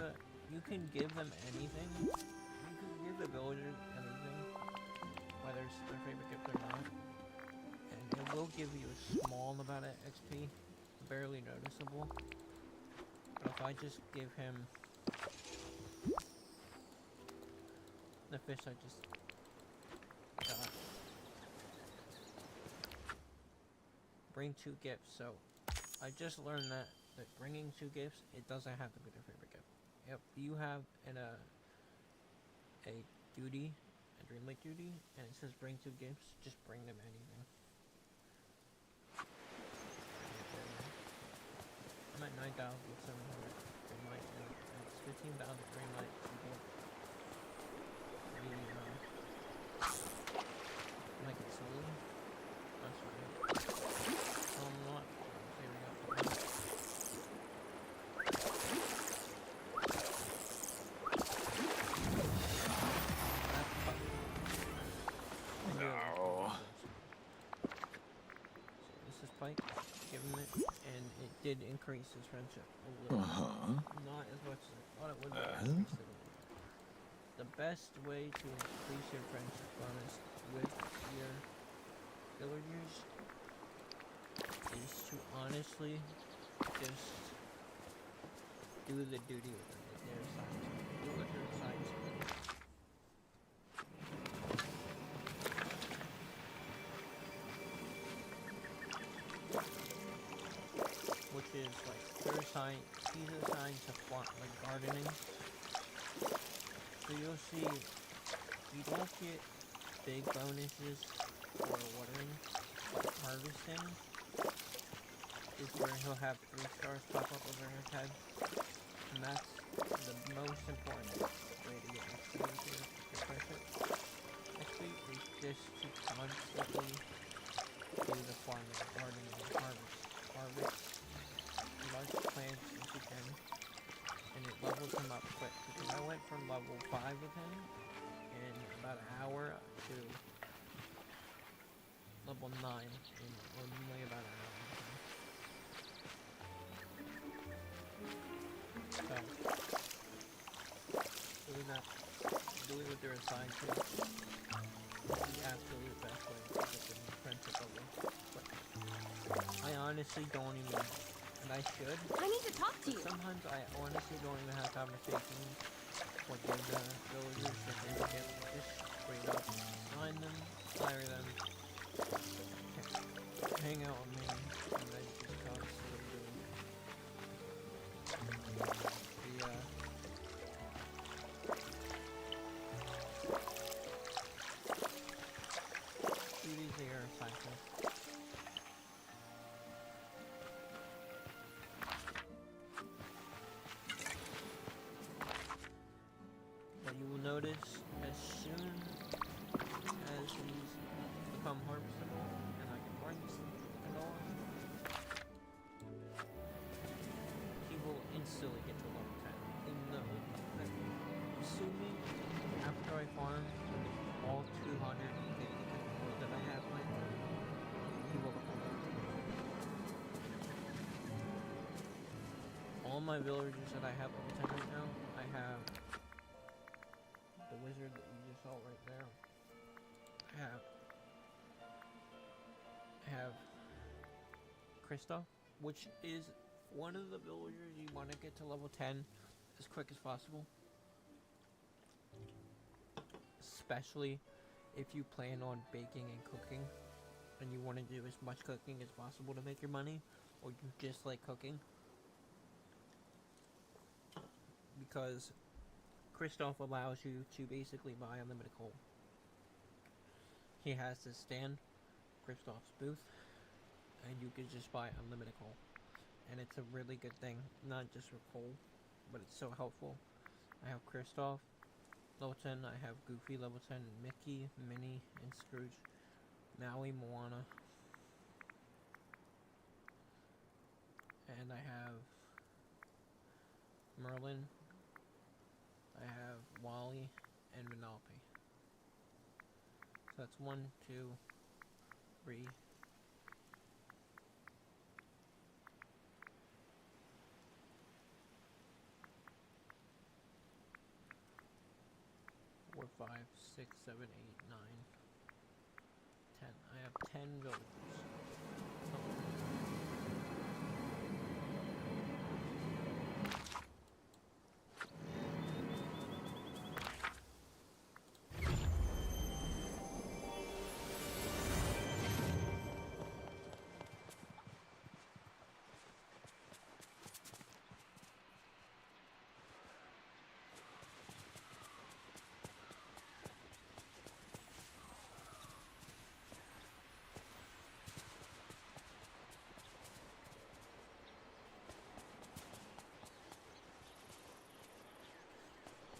you can give them anything. You can give the villagers anything, whether it's their favorite gift or not. And it will give you a small amount of XP, barely noticeable. But if I just give him the fish I just got, bring 2 gifts. So I just learned that bringing 2 gifts, it doesn't have to be their favorite gift. Yep, you have a duty, a Dream Lake duty, and it says bring 2 gifts, just bring them anything. I'm at 9,700 green light, and it's 15,000 green light to get like it's sold. That's right. So I'm not saving up for that. No. So this is Pike. Give him it, and it did increase his friendship a little. Not as much as I thought it would, but it increased it a little. The best way to increase your friendship bonus with your villagers is to honestly just do the duty with them that they're assigned to. Do what they're assigned to. Which is like he's assigned to like gardening. So you'll see you don't get big bonuses for watering, but harvesting is where he'll have 3 stars pop up over his head. And that's the most important way to get XP to refresh it. XP is just to constantly do the farming, gardening, and harvest as much plants as you can, and it levels him up quick, because I went from level 5 with him in about an hour to level 9 in only about an hour. So, doing what they're assigned to is the absolute best way to get them friendship over. But I honestly don't even, and I should. I need to talk to you. Sometimes I honestly don't even have conversations with the villagers that they would get just straight up sign them, hire them, hang out with me, and then just constantly doing the duties they are assigned to. But you will notice as soon as these become harvestable and I can harvest and all, he will instantly get to level 10. Even though, assuming after I farm all 250 more that I have right now, he will become level 10. All my villagers that I have level 10 right now, I have the wizard that you just saw right there. I have Kristoff, which is one of the villagers you want to get to level 10 as quick as possible. Especially if you plan on baking and cooking and you want to do as much cooking as possible to make your money, or you just like cooking. Because Kristoff allows you to basically buy unlimited coal. He has this stand, Kristoff's booth, and you can just buy unlimited coal. And it's a really good thing, not just for coal, but it's so helpful. I have Kristoff, level 10, I have Goofy, level 10, Mickey, Minnie, and Scrooge, Maui, Moana, and I have Merlin, I have Wally, and Monopoly. So that's 1, 2, 3, 4, 5, 6, 7, 8, 9, 10. I have 10 villagers.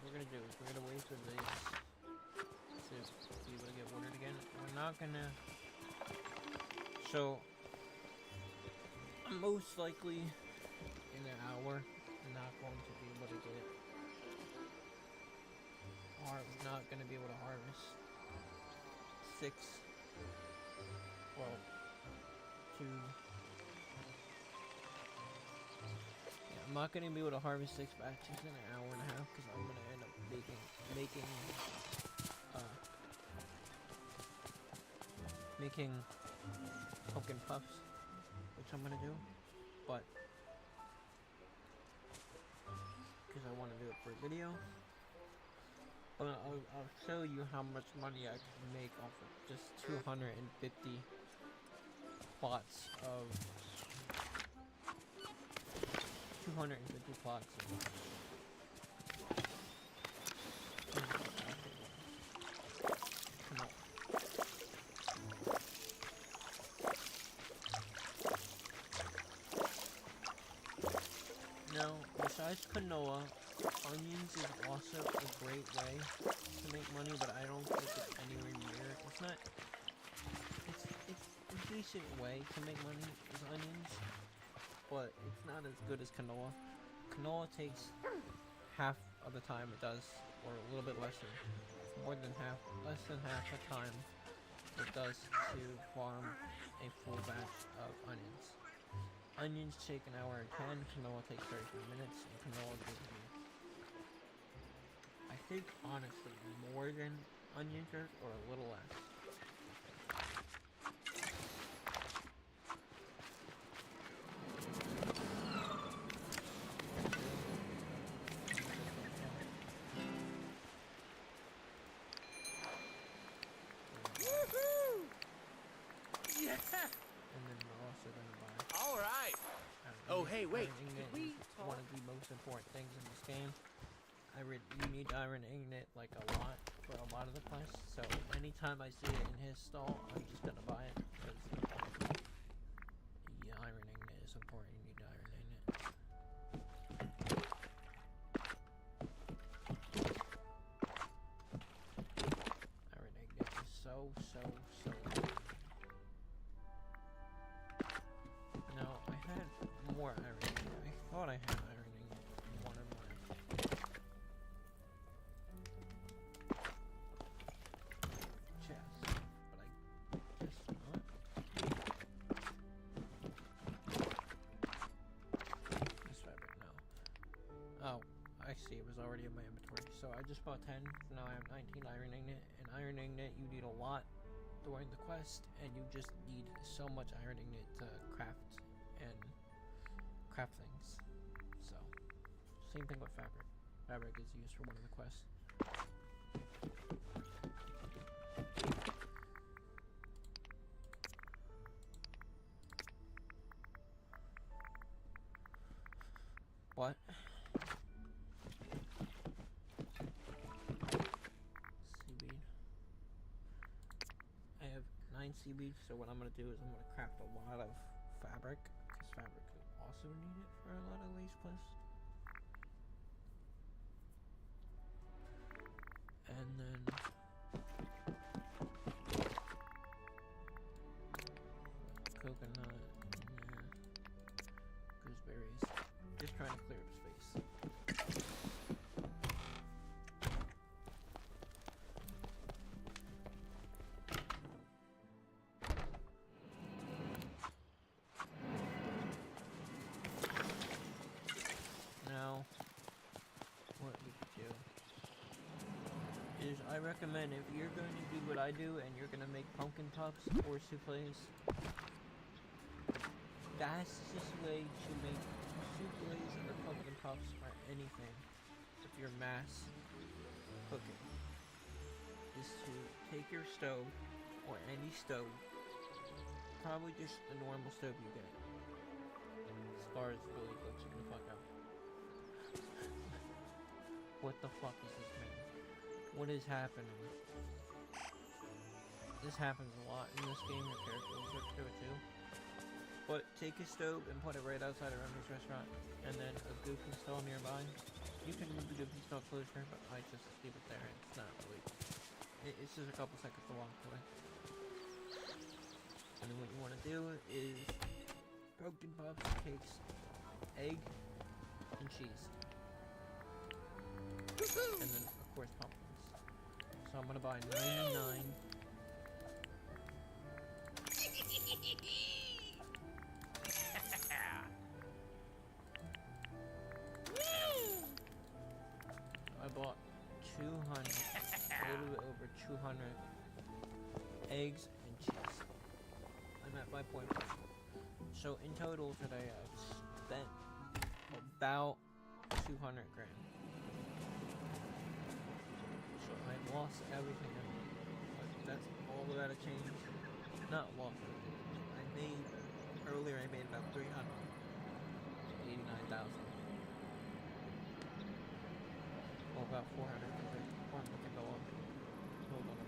What we're gonna do is we're gonna wait for these to be able to get watered again. We're not gonna. So, I'm most likely in an hour not going to be able to get. Not gonna be able to harvest 6. Well, 2. I'm not going to be able to harvest 6 batches in an hour and a half because I'm going to end up making pumpkin puffs, which I'm gonna do, but because I want to do it for a video. But I'll show you how much money I can make off of just 250 plots of 250 plots of canola. Now, besides canola, onions is also a great way to make money, but I don't think it's anywhere near. It's not. It's a decent way to make money is onions, but it's not as good as canola. Canola takes half of the time it does, or a little bit less than half the time it does to farm a full batch of onions. Onions take an hour and 10, canola takes 33 minutes, and canola gives you, I think, honestly, more than onion jerk, or a little less. Yeah! And then we're also gonna buy. All right. Oh, hey, wait. Iron Could Ingot we is talk? one of the most important things in this game. You need Iron Ingot like a lot for a lot of the quests. So anytime I see it in his stall, I'm just gonna buy it because yeah, Iron Ingot is important. You need Iron Ingot. Iron Ingot is so good. No, I had more Iron Ingot. I thought I had Iron Ingot in one of my chests, but I guess not. This fabric, no. Oh, I see, it was already in my inventory. So I just bought 10, so now I have 19 Iron Ingot. And Iron Ingot, you need a lot during the quest, and you just need so much Iron Ingot to craft things. So, same thing with fabric. Fabric is used for one of the quests. What? Seaweed. I have 9 seaweed, so what I'm gonna do is I'm gonna craft a lot of fabric, because fabric is also needed for a lot of these quests. And then coconut, gooseberries. Just trying to clear up space. Now, what we could do is I recommend if you're going to do what I do and you're going to make pumpkin puffs or souffles, fastest way to make souffles or pumpkin puffs or anything, if you're mass cooking, is to take your stove or any stove, probably just the normal stove you get. As far as really glitching the fuck out. What the fuck is this, man? What is happening? This happens a lot in this game. Your character will switch to it too. But take a stove and put it right outside of Remy's restaurant, and then a goofy stall nearby. You can move the goofy stall closer, but I just leave it there. It's not really. It's just a couple seconds to walk away. And then what you want to do is pumpkin puffs takes egg and cheese, and then of course pumpkins. So I'm gonna buy 99. I bought 200, a little bit over 200 eggs and cheese. I at 5.1. So in total today I've spent about 200 grand. So I've lost everything in it. But that's all without a change. Not lost everything. I made earlier I made about 389,000. Well, about 400 because I wanted to go up. Hold on.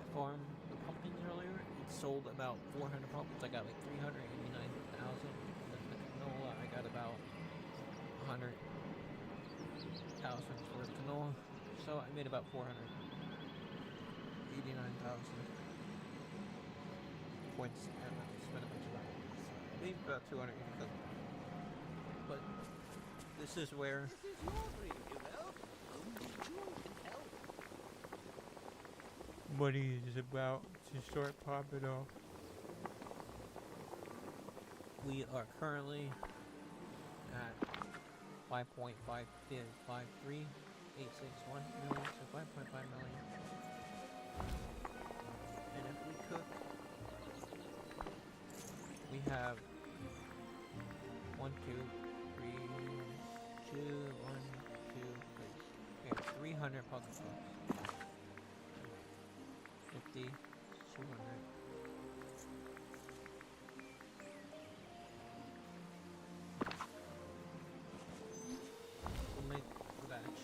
Farm the pumpkins earlier. It sold about 400 pumpkins. I got like 389,000. And then the canola, I got about 100,000 for the canola. So I made about 489,000 points, and I spent a bunch of money. Maybe about 280,000. But this is where. This is your dream, you know. Only you can help. Money is about to start popping off. We are currently at 5.553,861 million, so 5.5 million. And if we cook, we have 1, 2, 3, 2, 1, 2, 3. We have 300 pumpkin puffs. 50, 200. We'll make the batch.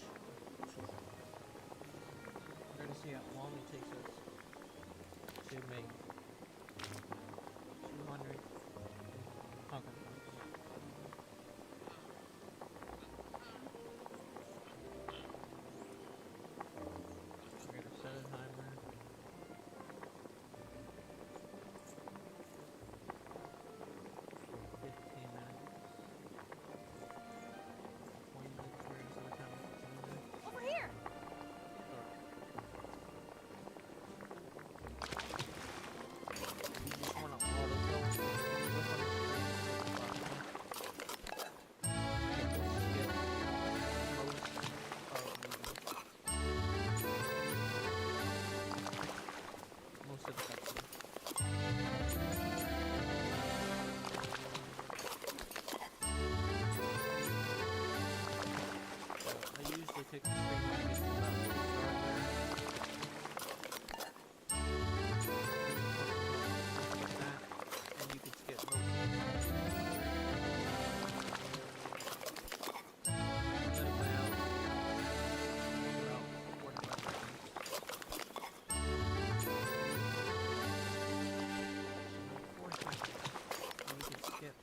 We're gonna see how long it takes us to make 200 pumpkin puffs. We're gonna set a timer. 15 minutes. 20 minutes. We're gonna set a timer for 20 minutes. Over here! You just want to autofill with on the screen. It will skip most of the cutscenes. I usually take the screen when I get to about the start there. That, and you can skip most of it. Let it play out. About 45 seconds. 4 seconds. And you can skip.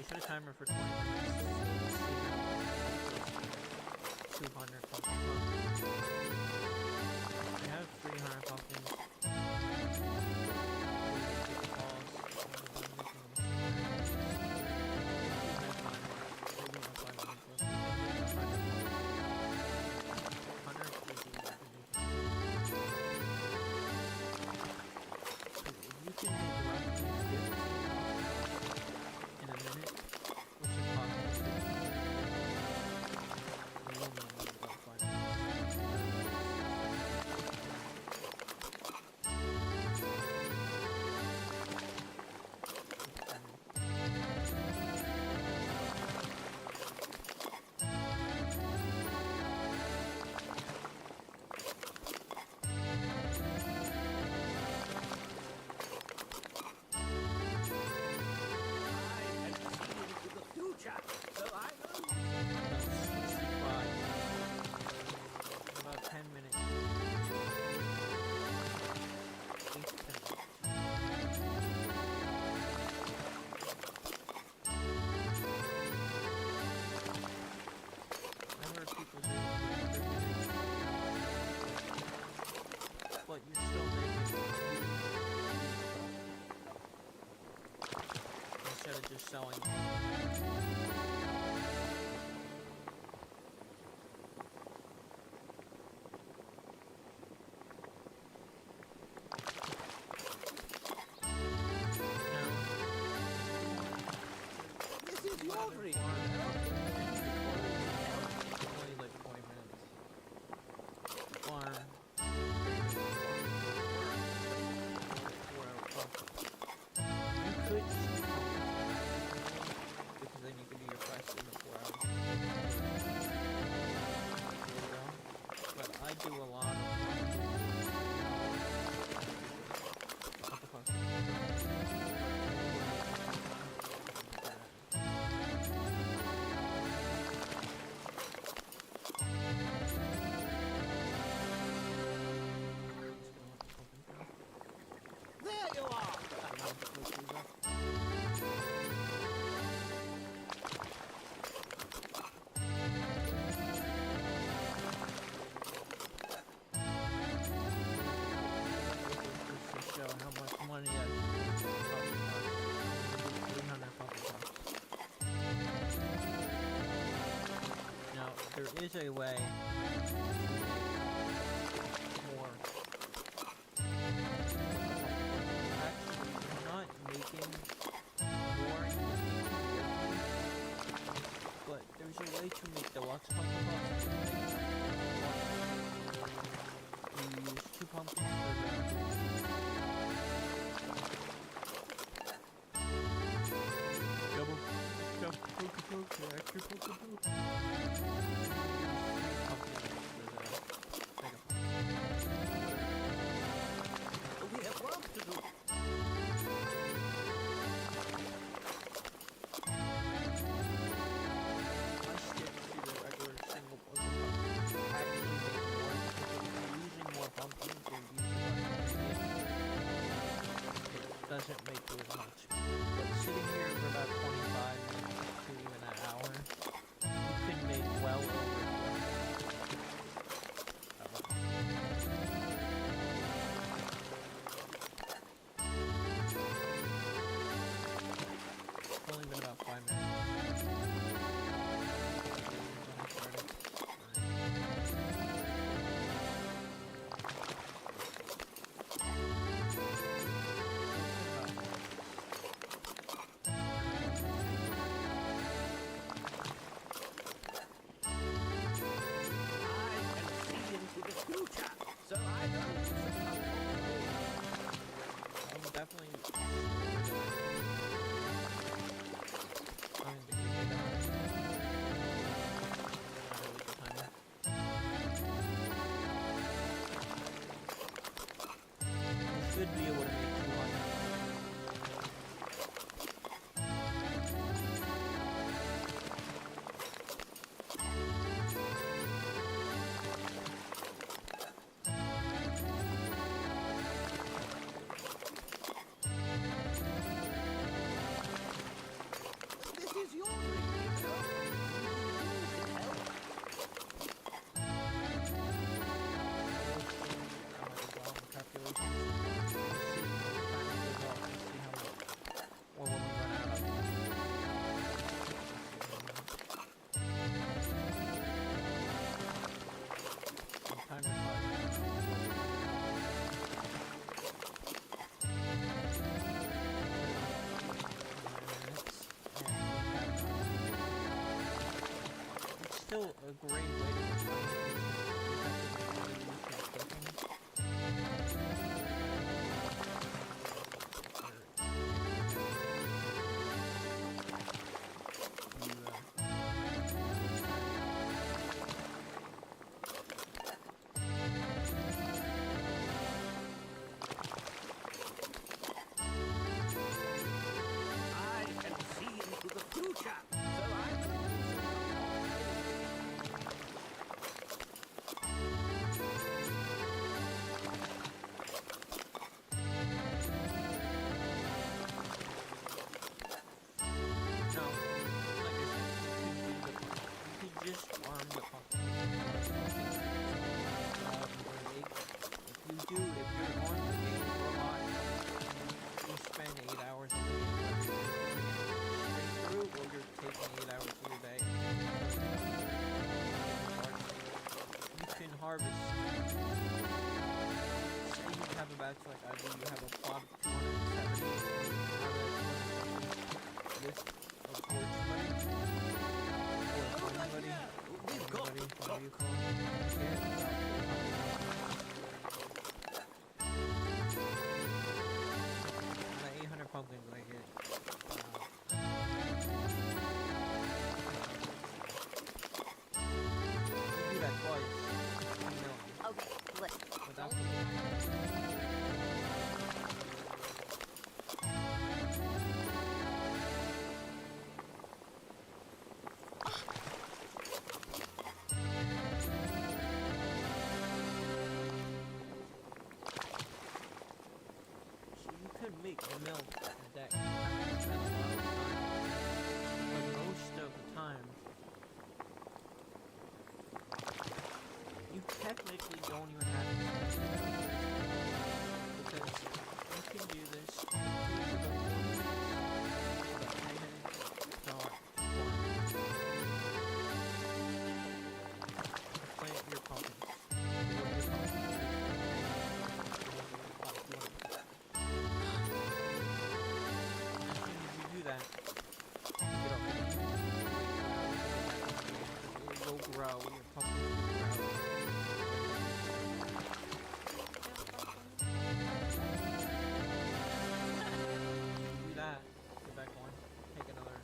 Set a timer for 20 minutes. 200 pumpkin puffs. selling. This is your dream. Only like 20 minutes. Farm. 4 hour process. You could just do because then you could do your quest in the 4 hours. But I do a lot of what the fuck? There you are. To show how much money I can make from puppy pups. 300 puppy pups. Now, there is a way to make more. Actually, you're not making more, you're making quickly. But there's a way to make deluxe pumpkin pups. You use 2 pumpkins for the double extra pumpkin. We have work to do. I stick to the regular single pumpkin pup. Actually make more because if you're using more pumpkins or using less ingredients, it doesn't make you as much. But sitting here for about 25 minutes to even an hour, you can make well over 4. It's only been about 5 minutes. I can see into the future, so I don't use the I'm definitely. I'm the great guy. Not really good timer. You should be able to make 200. This is your dream, you know. You can help. Still a great way to make money. I can see into the future, so I don't use the looks like I do. You have a plot of 270. List of fortune money. Or fortune money. We've got Money, to whatever you talk. call it. Yeah, it's about 800 pumpkins I get. You do that twice. 2 million. Okay, listen. Without so you could make a mill in a day. Spend a lot of time. But most of the time, you technically don't even have to spend it. Because you can do this in about 1 minute, about 10 minutes, not 1. Plant your pumpkins. Grow your pumpkins. About 200. As soon as you do that, get up and it will grow. Your pumpkins will grow. Do that. Get back on. Take another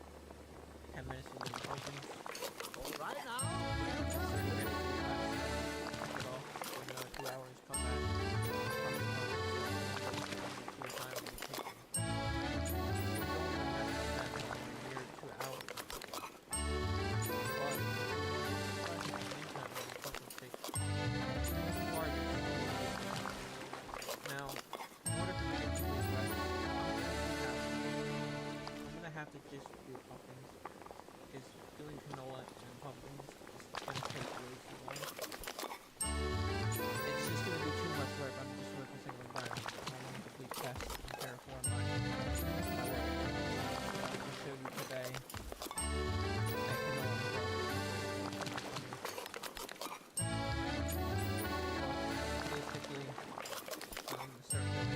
10 minutes to do the pumpkins. All right now. 30 minutes to do that. Take it off. Wait another 2 hours. Come back. To the time when you take them. You don't even have to spend anywhere near 2 hours. But if you want to surprise in the meantime, while the pumpkins take harvest. Now, in order for me to do this right, I'm gonna have to just do pumpkins. Because doing canola and pumpkins is gonna take way too long. It's just gonna be too much work. I'm just focusing on environment. I want to complete tests and terraform my world. So I can show you today that canola is basically, start doing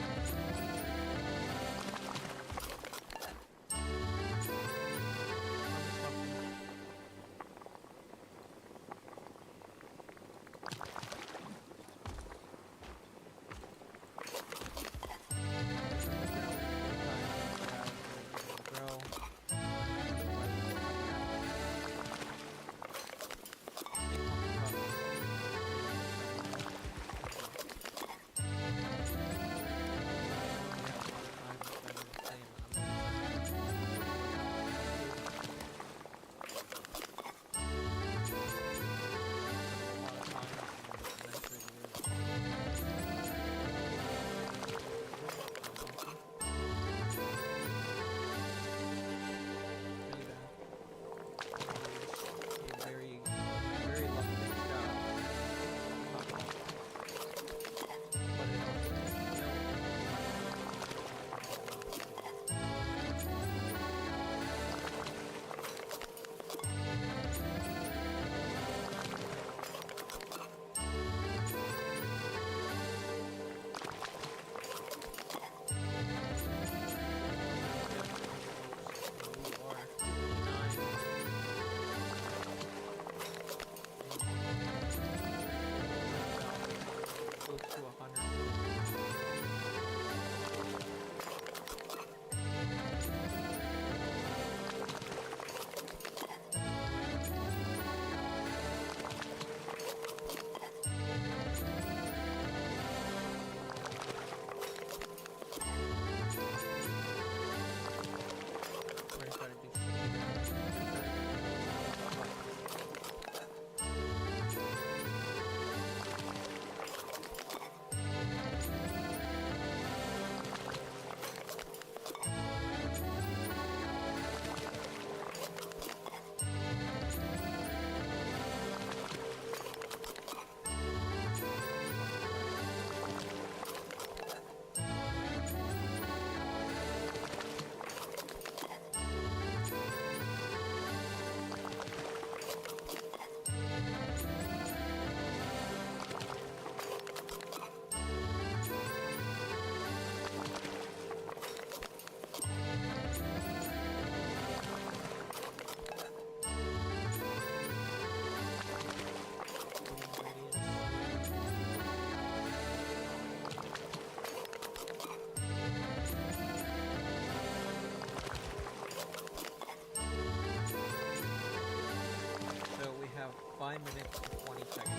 5 minutes and 20 seconds.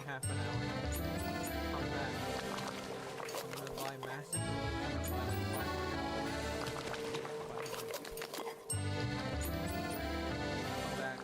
Half an hour. Come back. I'm gonna buy massive ingredients. I'm gonna buy like 500. Come back.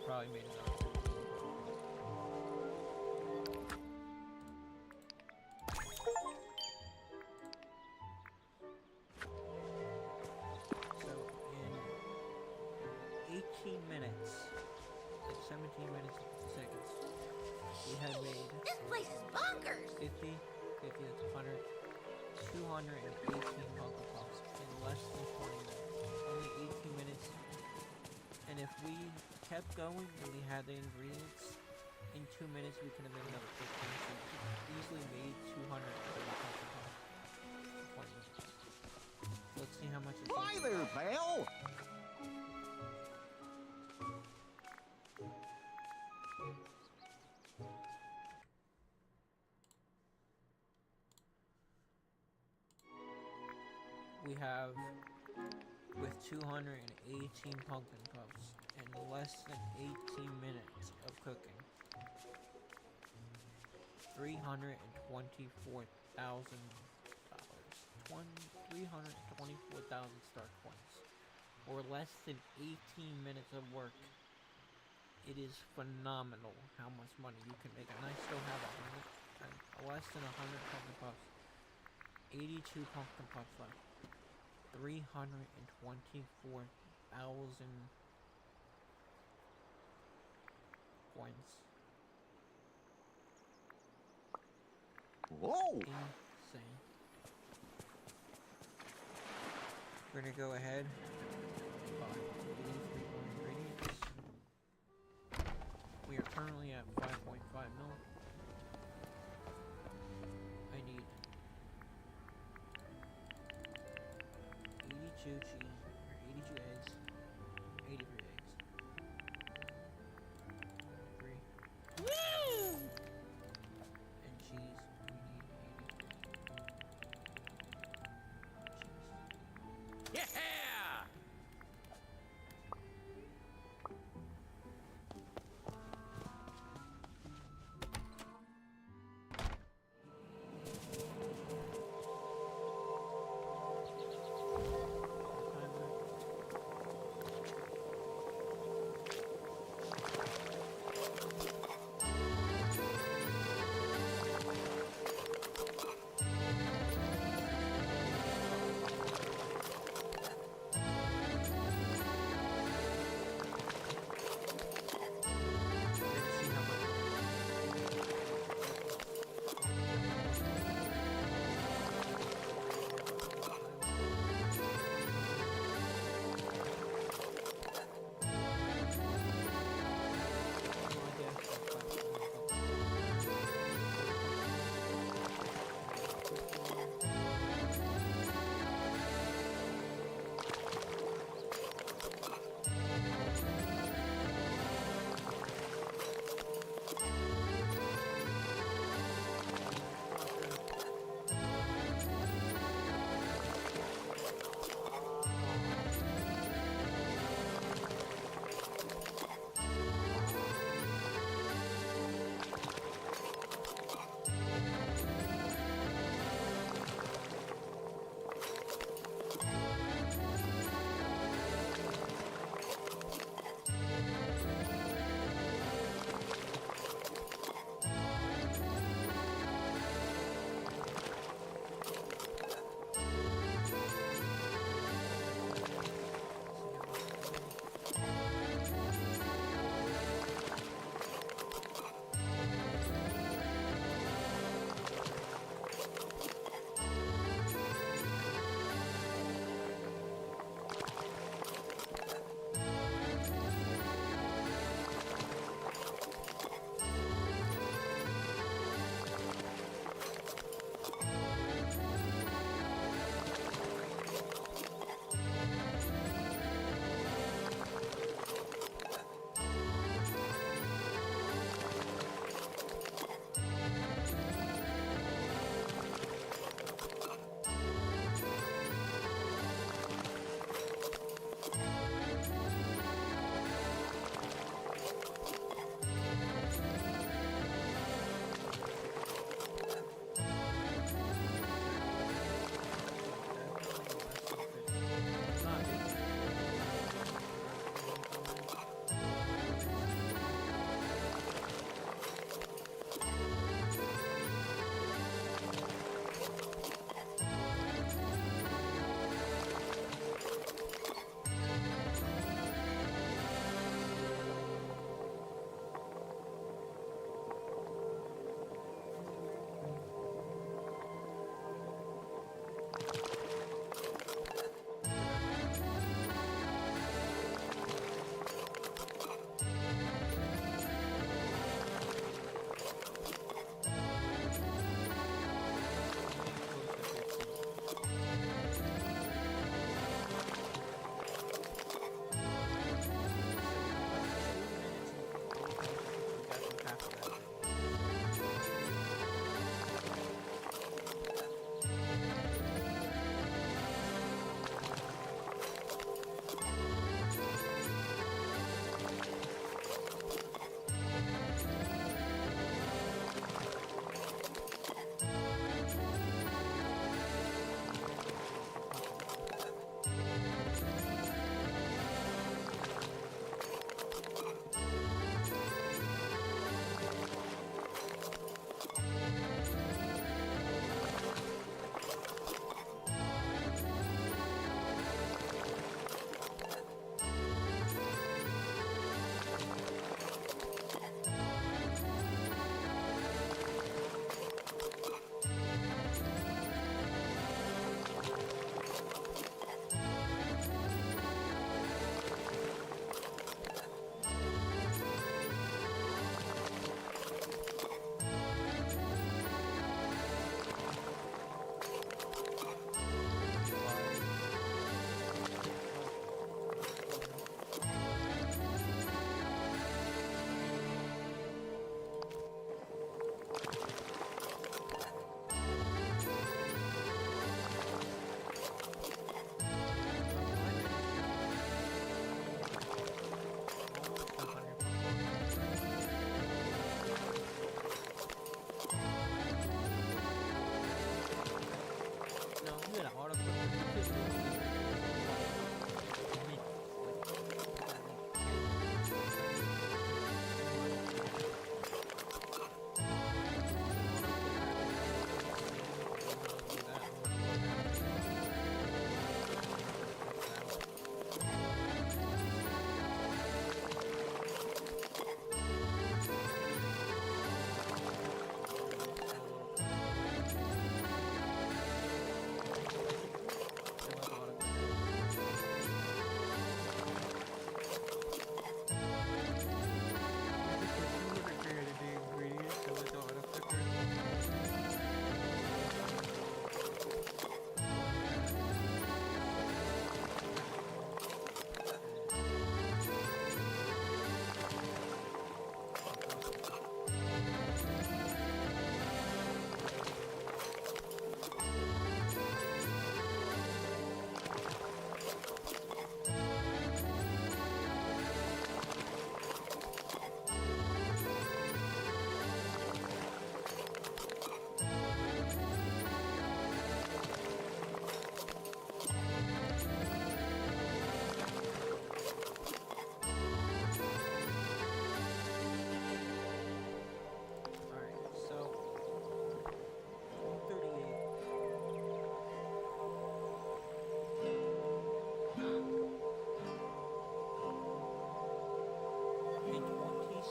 Probably made it up. So in 18 minutes, like 17 minutes and 50 seconds, we had made This place is bonkers! 50, that's 100, 218 Funko Pops in less than 20 minutes. Only 18 minutes. And if we kept going and we had the ingredients, in 2 minutes we could have made another 15. So we easily made 200 Funko Pops in 20 minutes. So let's see how much it's Hi there, Belle! we have, with 218 pumpkin puffs in less than 18 minutes of cooking, $324,000. $324,000 star coins. Or less than 18 minutes of work. It is phenomenal how much money you can make. And I still have less than 100 pumpkin puffs. 82 pumpkin puffs left. 324,000 coins. Whoa! Insane. We're gonna go ahead. Buy 83 more ingredients. We are currently at 5.5 mil. I need 82 cheese, or 82 eggs, 83 eggs. 3. Woo! And cheese, we need 83.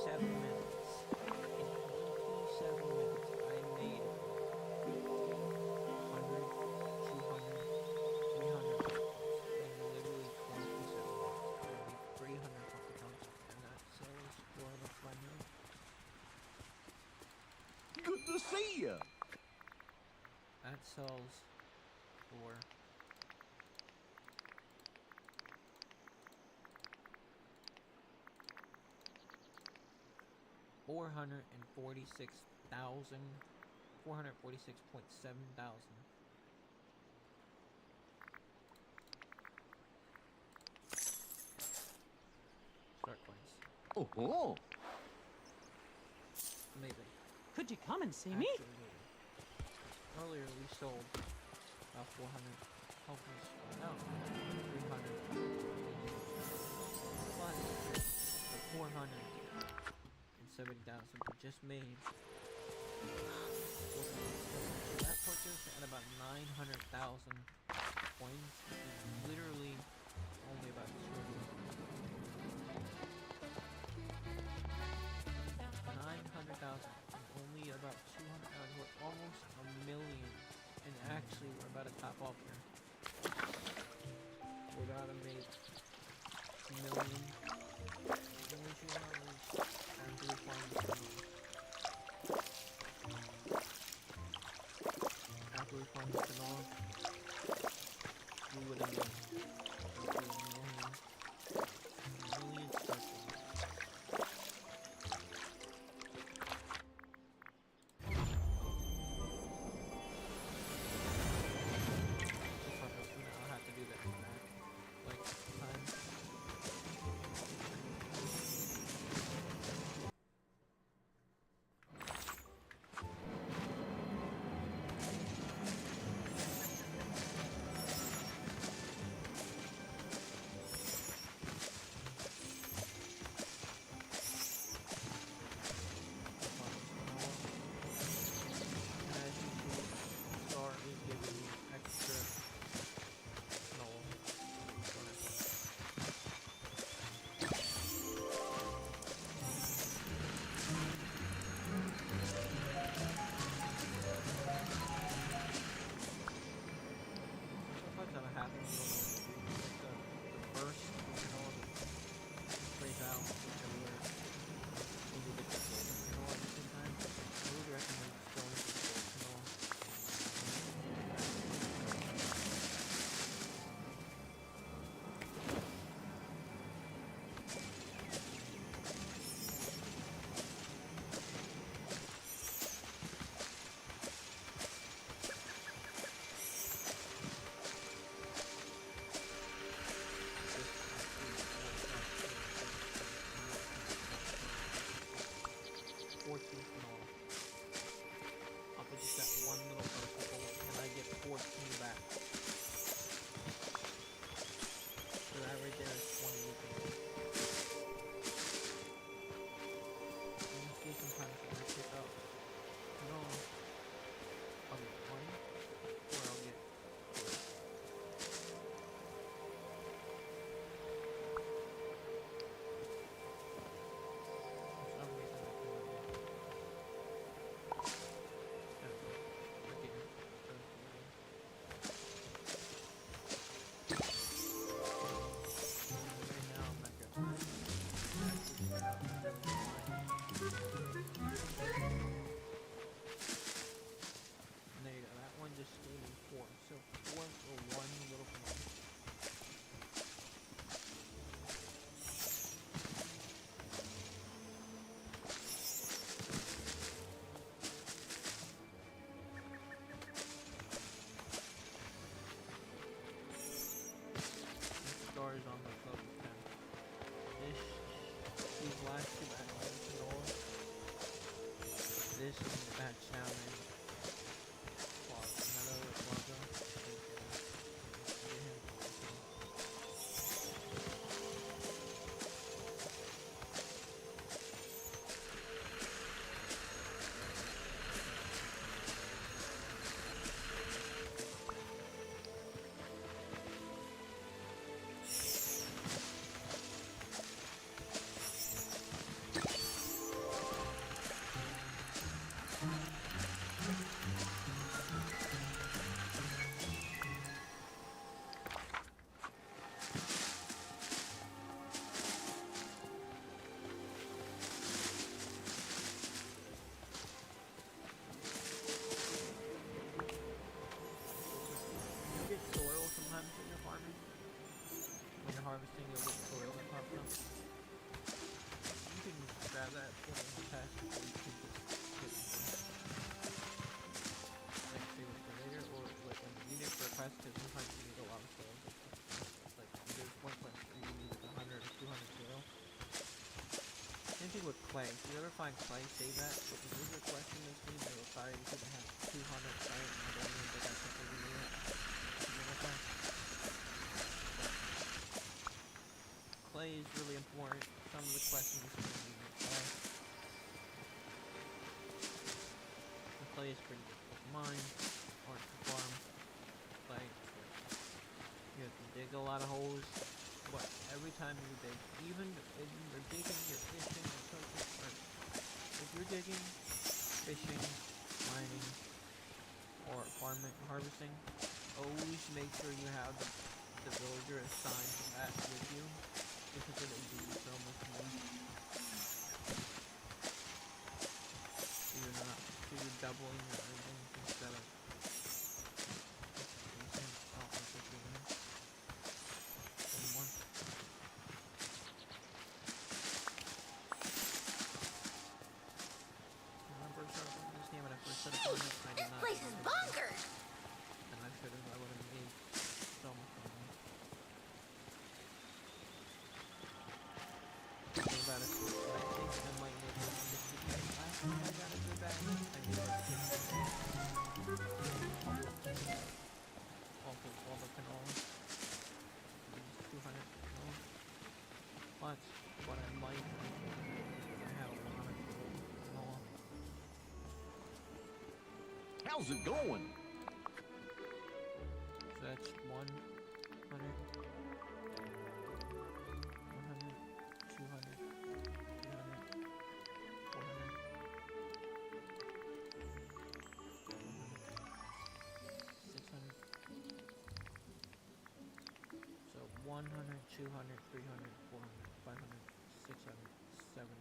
27 minutes. In 27 minutes, I made 100, 200, 300 in literally 27 minutes. I made 300 Pokestones, and that sells for how much money? Good to see you. That sells for $446,700. Start coins. Oh, Amazing. Could you come and see me? Actually amazing. Earlier we sold about 400 helpers. No, 300. But the 470,000 we just made. That puts us at about 900,000 coins. It's literally only about 900,000 and only about 200 hours. We're almost a million, and actually we're about to top off here. We're about to make a million. Only 2 hours after we find this tunnel. After we find this tunnel, we would have made a million circles. I'll have to do that back, like, time. As you see, Star is giving me extra snow. Sometimes that happens, you don't know what to do. Like the burst, you know, the plays out everywhere. When you get the golden canoe at the same time. I would recommend just going for the golden canoe. I'll put just that one little person and I get 14 back. So that right there is 20 weekends. And you see sometimes when I pick up, no, I'll get 1 or I'll get 2. For some reason I cannot get. I don't know. Again, doesn't matter. Right now I'm not gonna play. And there you go. That one just gave me 4. So 4 for 1 little command. Stars on the club with 10. These last 2 actions, Noah. This is that challenge. Another Plaza. with clay. If you ever find clay, say that. But if there's a question this game, they require you to have 200 clay, and I don't even think I can figure it out. Clay is really important. Some of the questions you need clay. The clay is pretty difficult to mine or to farm. Clay, you have to dig a lot of holes. But every time you dig, even if you're digging, you're fishing, or cooking, or if you're digging, fishing, mining, or farming, harvesting, always make sure you have the villager assigned to that with you, because it'll do you so much more. So you're doubling your earnings instead of increasing. Oh, that's what you're doing. One. Remember starting this game when I first started playing it, I did This not place is bonkers! and I should have, I would have made so much money. Think about it, I think I might make like 60K. Last time I got a good bag, I made like 60K. All the canola. 200 canola. But what I might do is I have 100 canola. How's it going? So that's 100, 100, 200, 300, 400, 600. So 100, 200, 300, 400, 500, 600, 700,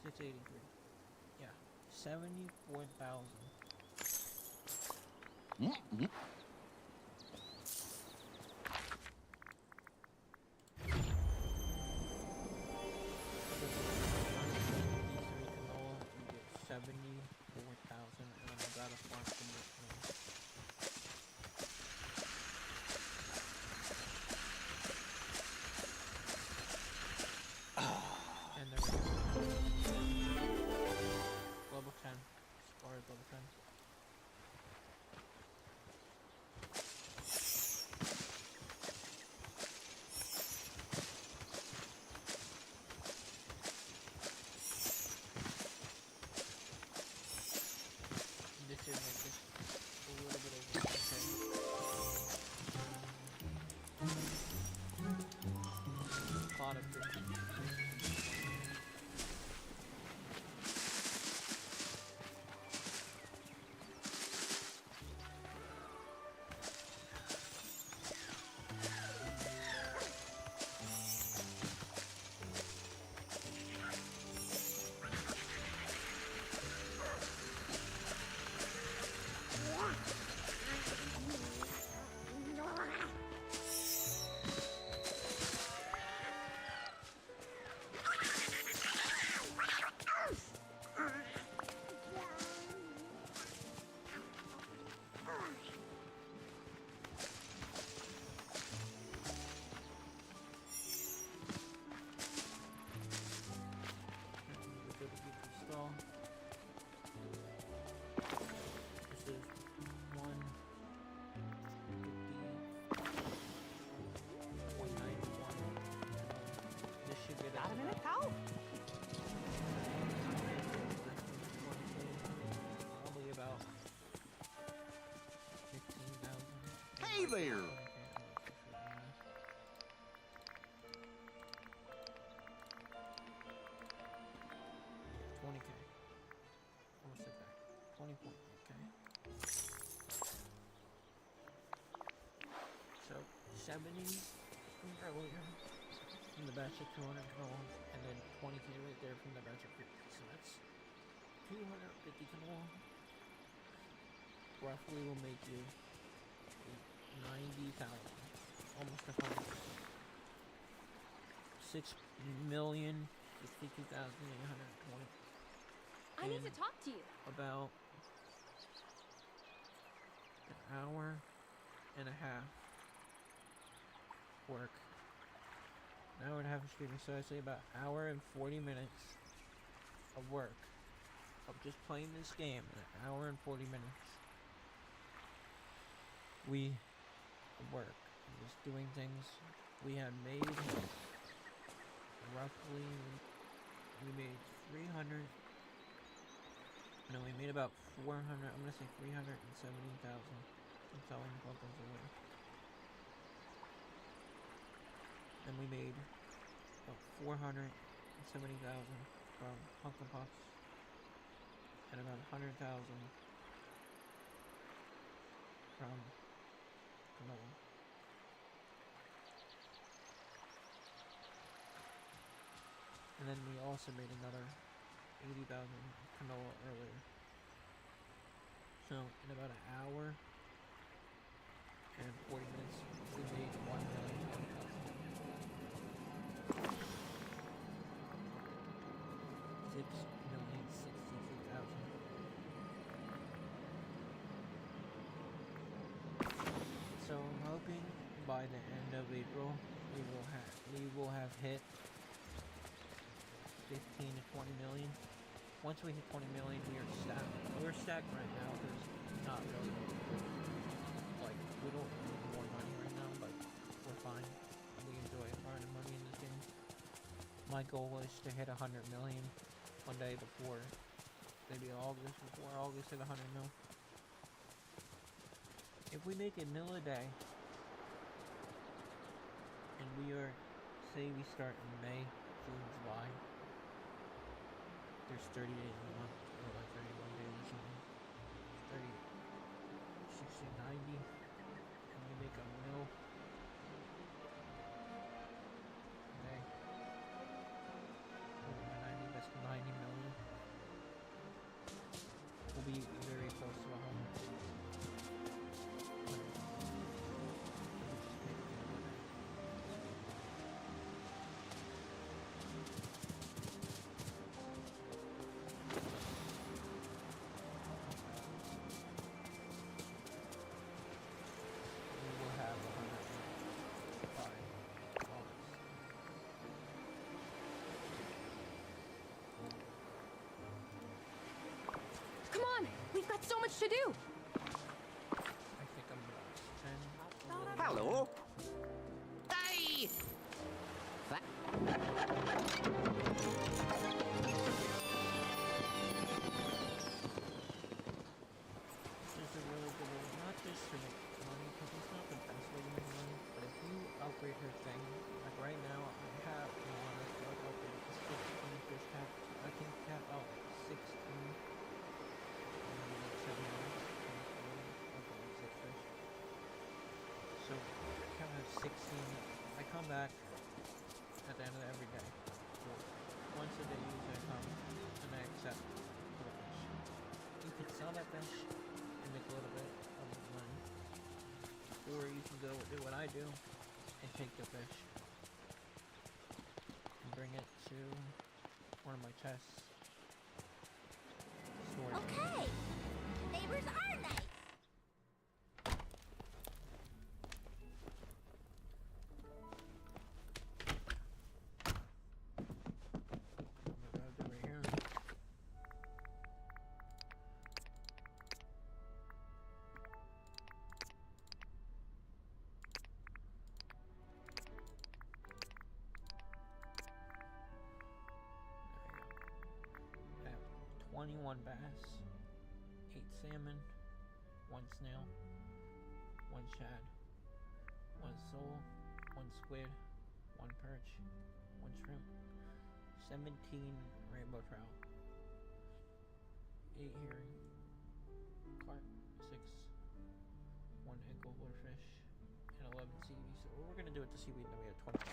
683. Yeah, 74,000. Mm-hmm. Canola, you get 74,000, and then I gotta farm some more canola. And there we go. Level 10. As far as level 10. This should make this a little bit of a lot of fish. This is 191. This should get Got us a minute, about pal? probably about 15,000. Hey there! 20K. Almost hit that. 20.8K. So 70 from earlier from the batch of 200 canola, and then 20K right there from the batch of 50. So that's 250 canola. Roughly will make you 90,000. Almost 100%. 6,052,820. I need to in talk to you. about an hour and a half work. An hour and a half of streaming, so I say about an hour and 40 minutes of work. Of just playing this game in an hour and 40 minutes. We work. Just doing things. We had made roughly, we made 300, no, we made about 400, I'm gonna say 370,000 from selling Pumpkins away. And we made about 470,000 from Pumpkin Puffs, and about 100,000 from granola. And then we also made another 80,000 canola earlier. So in about an hour and 40 minutes, we made 1,020,000. 6,062,000. So I'm hoping by the end of April we will have hit 15 to 20 million. Once we hit 20 million, we are stacked. We're stacked right now because not really. Like, we don't need more money right now, but we're fine. We enjoy earning money in this game. My goal is to hit 100 million one day before, maybe August, before August hit 100 mil. If we make a mil a day, and we are, say we start in May, June, July, there's 30 days in a month, or like 31 days or something. 30, 60, 90, and we make a mil. Okay. Over by 90, that's 90 million. We'll be very close to 100. Come on! We've got so much to do! I think I'm about 10. Hello. Hey! This is a really good way, not just to make money, because it's not the best way to make money, but if you upgrade her thing, like right now, I have one that's like upgrade to 16 fish cap. I can cap out 16. And then like 7 hours. Okay, like 6 fish. So, I kind of have 16. I come back at the end of every day. So, once a day, usually I come and I accept for the fish. You can sell that fish and make a little bit of money, or you can go do what I do and take the fish and bring it to one of my chests. Storage. Okay! Neighbors are nice! What do I do right here? I have 21 bass, 8 salmon, 1 snail, 1 shad, 1 sole, 1 squid, 1 perch, 1 shrimp, 17 rainbow trout, 8 herring, carp, 6, 1 egg gobbler fish, and 11 seaweed. So what we're gonna do with the seaweed, then we have 25.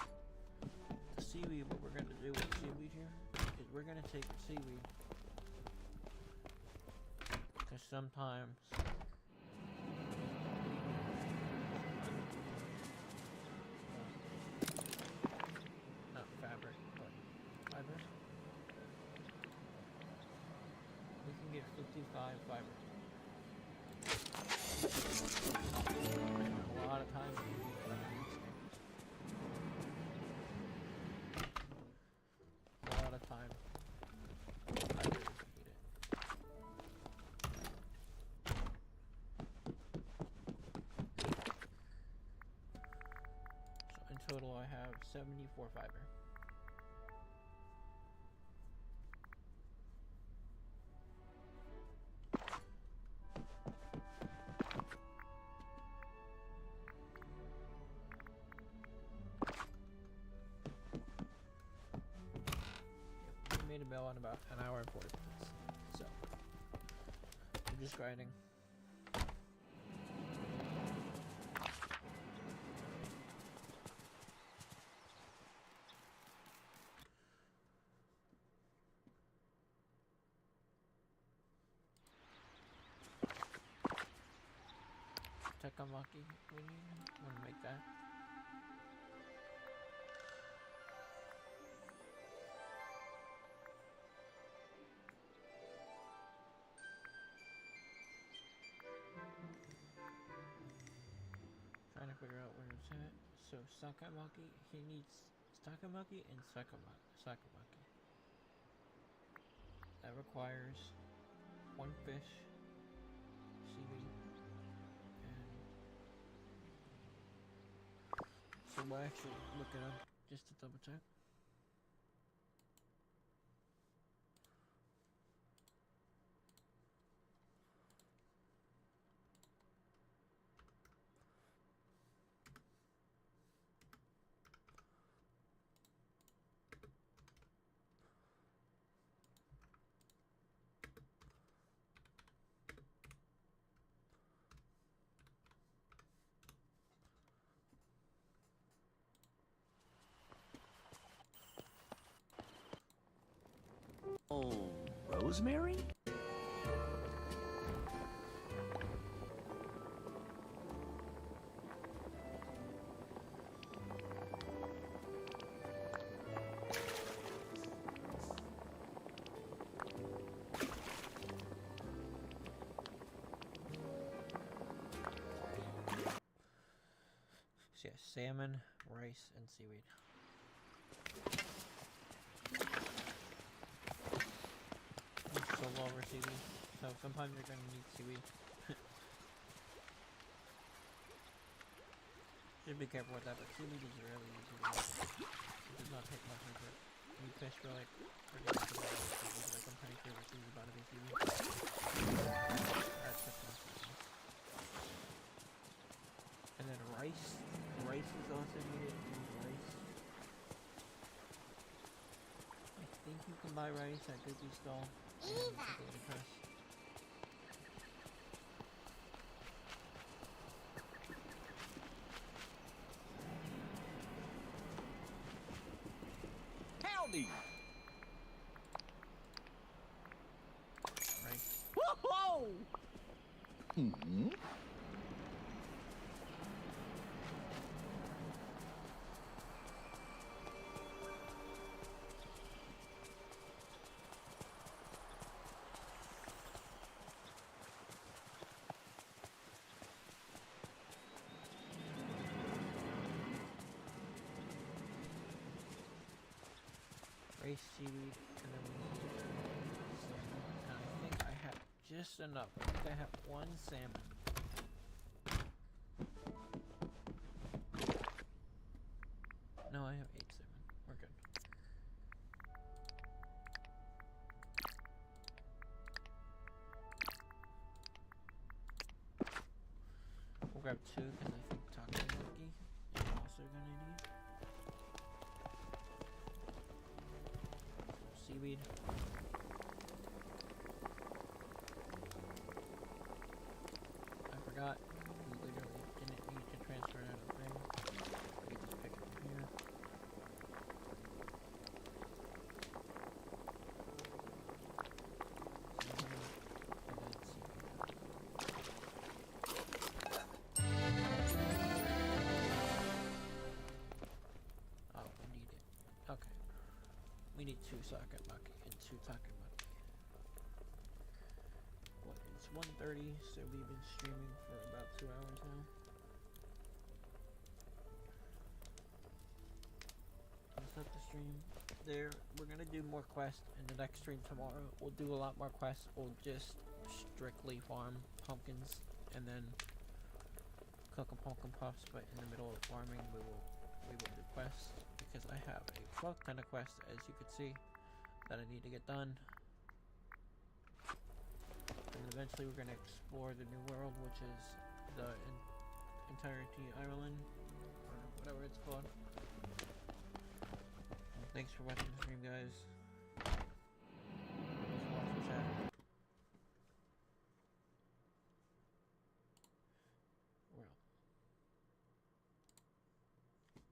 The seaweed, what we're gonna do with the seaweed here is we're gonna take the seaweed, because sometimes not fabric, but fiber. We can get 55 fiber. A lot of times we use that. I have 74 fiber. Yep, we made a bell in about an hour and 40 minutes. So, we're just grinding. Takamaki, we want to make that. Trying to figure out where it's at. So Sakamaki, he needs Sakamaki and Sakamaki. That requires one fish, seaweed. So we'll actually look it up just to double check. Oh, Rosemary? So yeah, salmon, rice, and seaweed. Solo over seaweed, so sometimes you're gonna need seaweed. Should be careful with that, but seaweed is really easy to make. It does not take much effort. When you fish for like, like I'm pretty sure this is about to be seaweed. That's just nice. And then rice. Rice is also needed. Rice. I think you can buy rice at Goopy Stall. Howdy! Right. Whoa! Mm-hmm. Rice, seaweed, and then we need salmon. And I think I have just enough. I think I have one salmon. No, I have 8 salmon. We're good. We'll grab 2 because I think Takamaki is also gonna need. Seaweed. I forgot. We literally didn't need to transfer it out of the thing. We can just pick it from here. Oh, we need it. Okay. We need 2 Sakamaki and 2 Takamaki. What, it's 1:30, so we've been streaming for about 2 hours now. I'll stop the stream there. We're gonna do more quests in the next stream tomorrow. We'll do a lot more quests. We'll just strictly farm pumpkins and then cook a pumpkin puffs, but in the middle of farming we will we will do quests because I have a fuck ton of quests, as you can see, that I need to get done. And eventually we're going to explore the new world, which is the entirety Ireland, or whatever it's called. Thanks for watching the stream, guys.